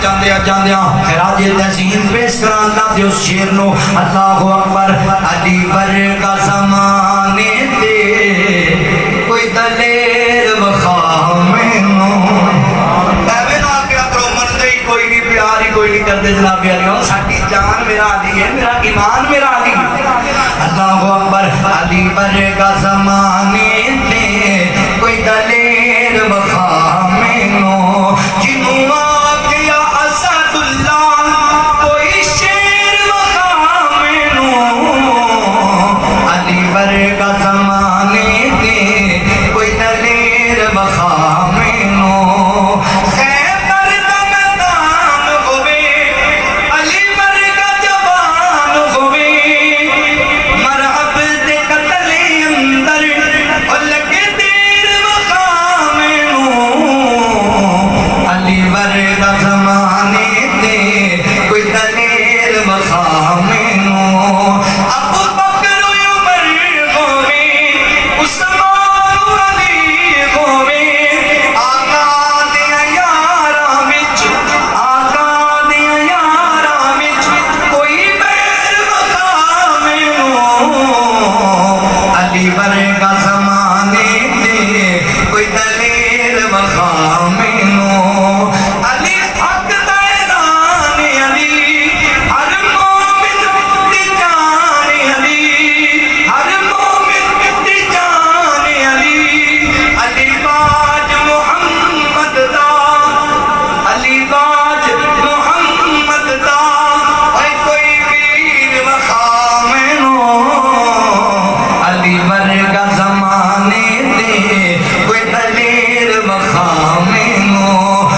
جاندیاں خراج تحسین پیش کراں اللہ دے اس شیر نو اللہ اکبر علی ورگا زمانے تے کوئی دلیر وخا مینوں ایویں نہ کیا کرو مندے کوئی نہیں پیاری کوئی نہیں کردے جناب علی ساڈی جان میرا علی ہے میرا ایمان میرا علی اللہ اکبر علی ورگا زمانے تے کوئی دلیر وفا مینو جنوں آکھیا اسد اللہ کوئی شیر وفا مینو علی ورگا زمانے تے کوئی دلیر وفا مینو خیبر دا میدان ہوئے علی ورگا جوان ہوئے مرحب دے قتل اندر اور لگے دیر وفا مینو علی ورگا زمانے تے کوئی دلیر وفا مینو ابو بکر عمر ہوئے عثمان علی ہوئے آقا دیاں یاراں وچ کوئی بیر وفا مینو علی ورگا زمانے تے کوئی دلیر وفا مینو علی حق دا اعلان علی ہر مومن دی جان علی ہر مومن دی جان علی علی باج محمد دا علی باج محمد دا اے کوئی ویر وفا مینو علی ورگا زمانے تے کوئی دلیر وفا مینو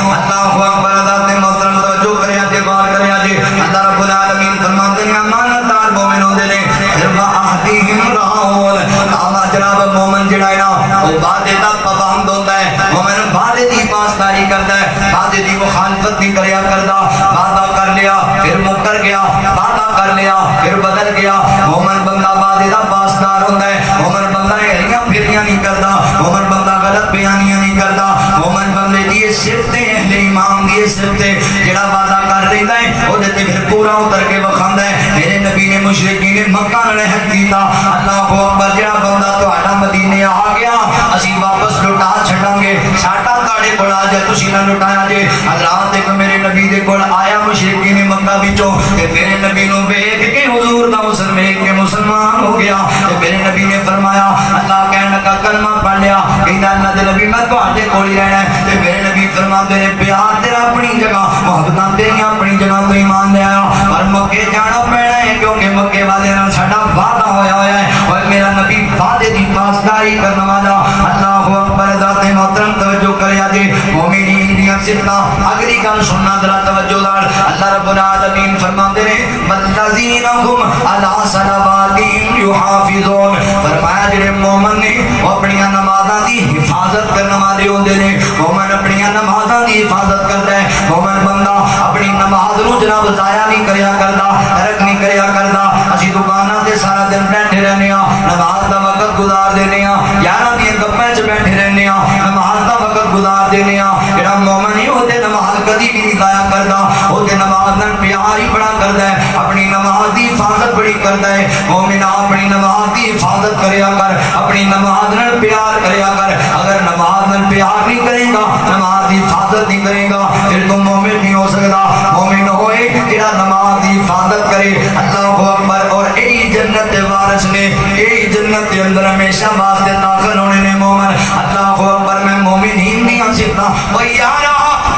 اللہ اکبر ذات محترم توجہ کریا جے غور کریا جے اللہ رب العالمین فرماتے ہیں امانتدار مومن ہوندے نے پھر وعہدہم راعون اللہ جناب مومن جڑا ہے نا وہ وعدے دا پابند ہوتا ہے مومن وعدے دی پاسداری کرتا ہے وعدے دی مخالفت نہیں کریا کرتا وعدہ کر لیا پھر مکر گیا وعدہ کر لیا پھر بدل گیا مومن بندہ وعدے دا پاسدار ہوتا ہے مومن بندہ ہیریاں پھیریاں نہیں کرتا مومن بندہ غلط بیانیاں نہیں کرتا مومن بندے دی صفتیں اہل ایمان دی صفتیں جڑا وعدہ کر رہتا ہے وہ دیتے پھر پورا اتر کے بخاندہ ہے میرے نبی نے مشرکین مکہ نے حق کیتا اللہ اکبر جڑا بندہ تہاڈا مدینے آ گیا اسی واپس لٹا چھڈاں گے ساڈا تاڑے کول آ جائے تسی نہ لٹایا جے حضرات ایک میرے نبی دے کول آیا مشرکین مکہ وچوں تے میرے نبی نو ویکھ کے حضور دا حسن ویکھ کے مسلمان ہو گیا تے میرے نبی نے فرمایا اللہ کہنے لگا کلمہ پڑھ لیا کہندا اللہ دے نبی میں تہاڈے کول ہی رہنا ہے تے میرے نبی فرماندے نے پیار تیرا اپنی جگہ محبتاں تیریاں اپنی جگہ تو ایمان لے آیا پر مکے جانا پینا ہے کیونکہ مکے والے نال ساڈا وعدہ ہویا ہے اور میرا نبی وعدے دی پاسداری کرنے والا اللہ اکبر ذات محترم توجہ کریا جے مومنین دیاں صفتاں اگلی گل سننا ذرا توجہ نال اللہ رب العالمین فرماندے نے والذین هم علی صلواتہم یحافظون فرمایا جڑے مومن نے وہ اپنی نمازاں دی حفاظت کرنے والے ہوندے نے مومن اپنی نمازاں دی حفاظت کرتا ہے مومن بندہ اپنی نماز نو جناب ضائع نہیں کریا کرتا ترک نہیں کریا کرتا اسی دکاناں تے سارا دن بیٹھے رہنے ہاں نماز دا وقت گزار دینے ہاں یاراں دیاں گپاں چ بیٹھے رہنے ہاں نماز دا وقت گزار دینے ہاں جڑا مومن ہے وہ تے نماز کدی بھی نہیں ضائع کرتا وہ تے نماز نال پیار ہی بڑا کرتا ہے اپنی نماز دی حفاظت بڑی کرتا ہے مومن اپنی نماز دی حفاظت کریا کر اپنی نماز نال پیار کریا کر اگر نماز نال پیار نہیں کرے گا نماز دی حفاظت نہیں کرے گا پھر تم مومن نہیں ہو سکتا مومن ہوئے جڑا نماز دی حفاظت کرے اللہ اکبر اور یہی جنت دے وارث نے یہی جنت کے اندر ہمیشہ واسطے داخل ہونے نے مومن اللہ اکبر میں مومنین نہیں ہوں سکتا وہ یارا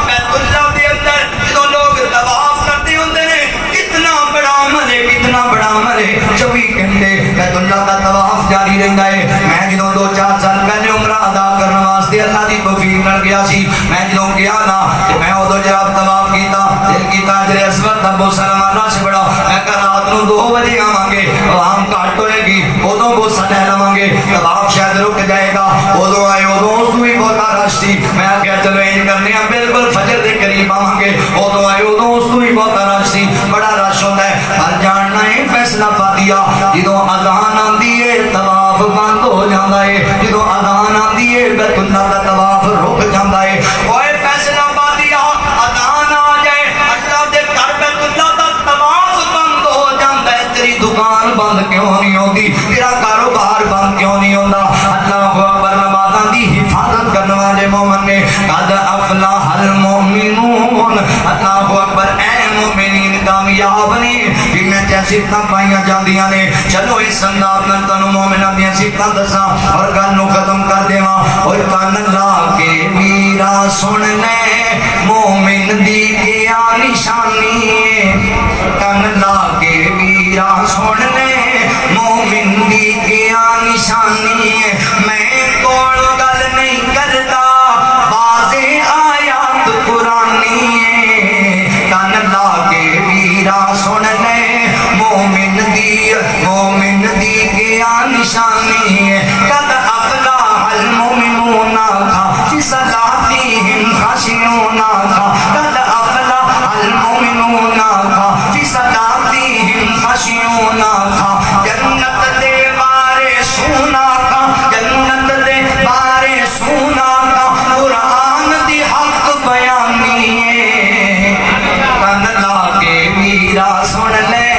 بیت اللہ دے اندر جو لوگ طواف کرتے ہوندے نے کتنا بڑا عمل ہے 24 گھنٹے بیت اللہ کا طواف جاری رہندا ہے میں جدوں 2-4 سال پہلے عمرہ ادا کرنے واسطے اللہ دی توفیق نال گیا سی میں جدوں گیا نا تے میں اودوں جناب طواف کیتا دل کیتا حجر اسود دا بوسہ لوانا سی بڑا میں کہ رات نو 2 بجے آواں گے عوام گھٹ ہوئے گی اودوں بوسہ لے لواں گے طواف شاید رک جائے گا اودوں آئے اودوں اس کو بھی بہت رش سی میں کہ چلو این کرنے ہیں بالکل فجر دے قریب آواں گے اودوں آئے اودوں اس کو بھی بہت رش سی بڑا رش ہوندا ہے پر جاننا ہے فیصلہ پا دیا جدوں اذان آندی ہے طواف بند ہو جاندا ہے جدوں اذان آندی ہے بیت اللہ دا طواف رک جاندا ہے اوے فیصلہ پا دیا اذان آ جائے اللہ دے گھر بیت اللہ دا طواف بند ہو جاندا ہے تیری دکان بند کیوں نہیں ہوندی تیرا کاروبار بند کیوں نہیں ہوندا اللہ اکبر نمازاں دی حفاظت کرنے والے مومن نے قد افلح المؤمنون اللہ اکبر اے مومنین کامیاب نے جن وچ صفتاں پائیاں جاندیاں نے چلو اس انداز نال تانوں مومناں دیاں صفتاں دساں اور گل نوں ختم کر دیواں اوے کان لا کے ویرا سن لے مومن دی کیا نشانی ہے کان لا کے ویرا سن لے مومن دی کیا نشانی ہے میں کون گل نہیں کرتا بازے آیات قرآنی ہے کان لا کے ویرا سن لے مومن دی کیا نشانی ہے قد افلاح المؤمنون فی صلاتہم خاشعون قد افلاح المؤمنون فی صلاتہم خاشعون جنت دے بارے سونا کا جنت دے بارے سونا کا قرآن دی حق بیانی ہے کان لا کے ویرا سن لے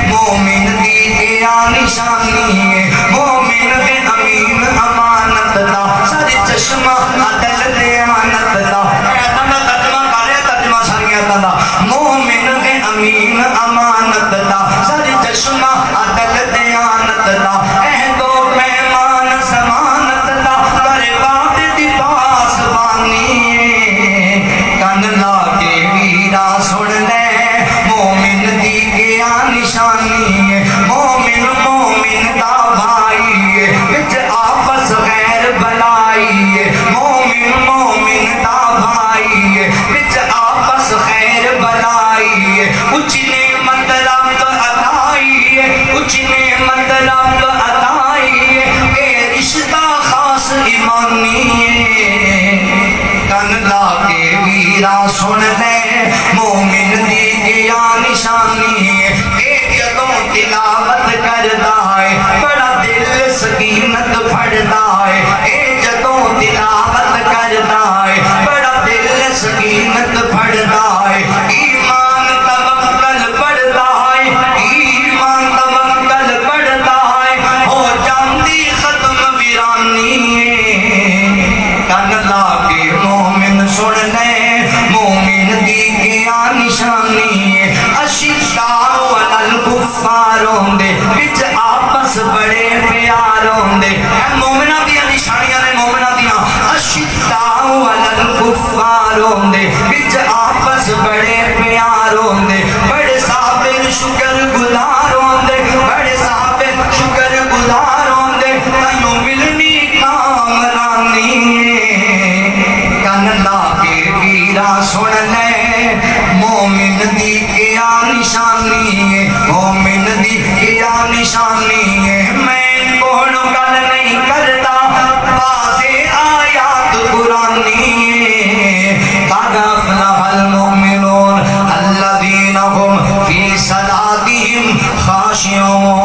مومن دی کیا نشانی ہے مومن ہے امین امانت دا سر چشمہ عدل دیانت دا ترجمہ کرے ترجمہ ساریاں دا مومن ہے امین امانت دا سر چشمہ عدل دیانت دا عہد و پیمان ضمانت دا کرے وعدے دی پاسبانی ہے کان لا کے ویرا سن لے مومن دی کیا نشانی ہے مومن دا بھائی ہے وچ آپس غیر بلائی ہے مومن دا بھائی ہے وچ آپس خیر بلائی ہے کچھ نے مطلب عطائی ہے کچھ نے مطلب عطائی ہے اے رشتہ خاص ایمانی ہے کان لا کے ویرا سن لے مومن دی کیا نشانی ہے اے جدوں تلاوت کردا ہے بڑا دل سکینت پھڑدا ہے اے جدوں تلاوت کردا ہے بڑا دل سکینت پھڑدا ہے ایمان توکل بڑھدا ہے ایمان توکل بڑھدا ہے ہو جاندی ختم ویرانی ہے کان لا کے مومن سن لے مومن دی کیا نشانی ہے اشداء علی الکفار ہوندے وچ آپس بڑے پیار ہوندے اے مومناں دی نشانیاں نے مومناں دیاں اشداء علی الکفار ہوندے وچ آپس بڑے پیار ہوندے بڑے صابر شکر گزار ہوندے بڑے صابر شکر گزار ہوندے تائیوں ملنی کامرانی ہے کان لا کے ویرا سن لے مومن دی کیا نشانی ہے مومن دی کیا نشانی ہے میں کون گل نہیں کرتا بازے آیات قرآنی ہے قد افلح المؤمنون الذین هم فی صلاتہم خاشعون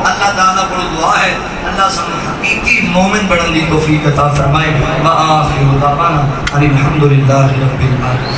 اللہ تعالیٰ کو دعا ہے اللہ سب حقیقی مومن بڑھن دی توفیق عطا فرمائے وآخر دعوانا الحمدللہ رب العالمین.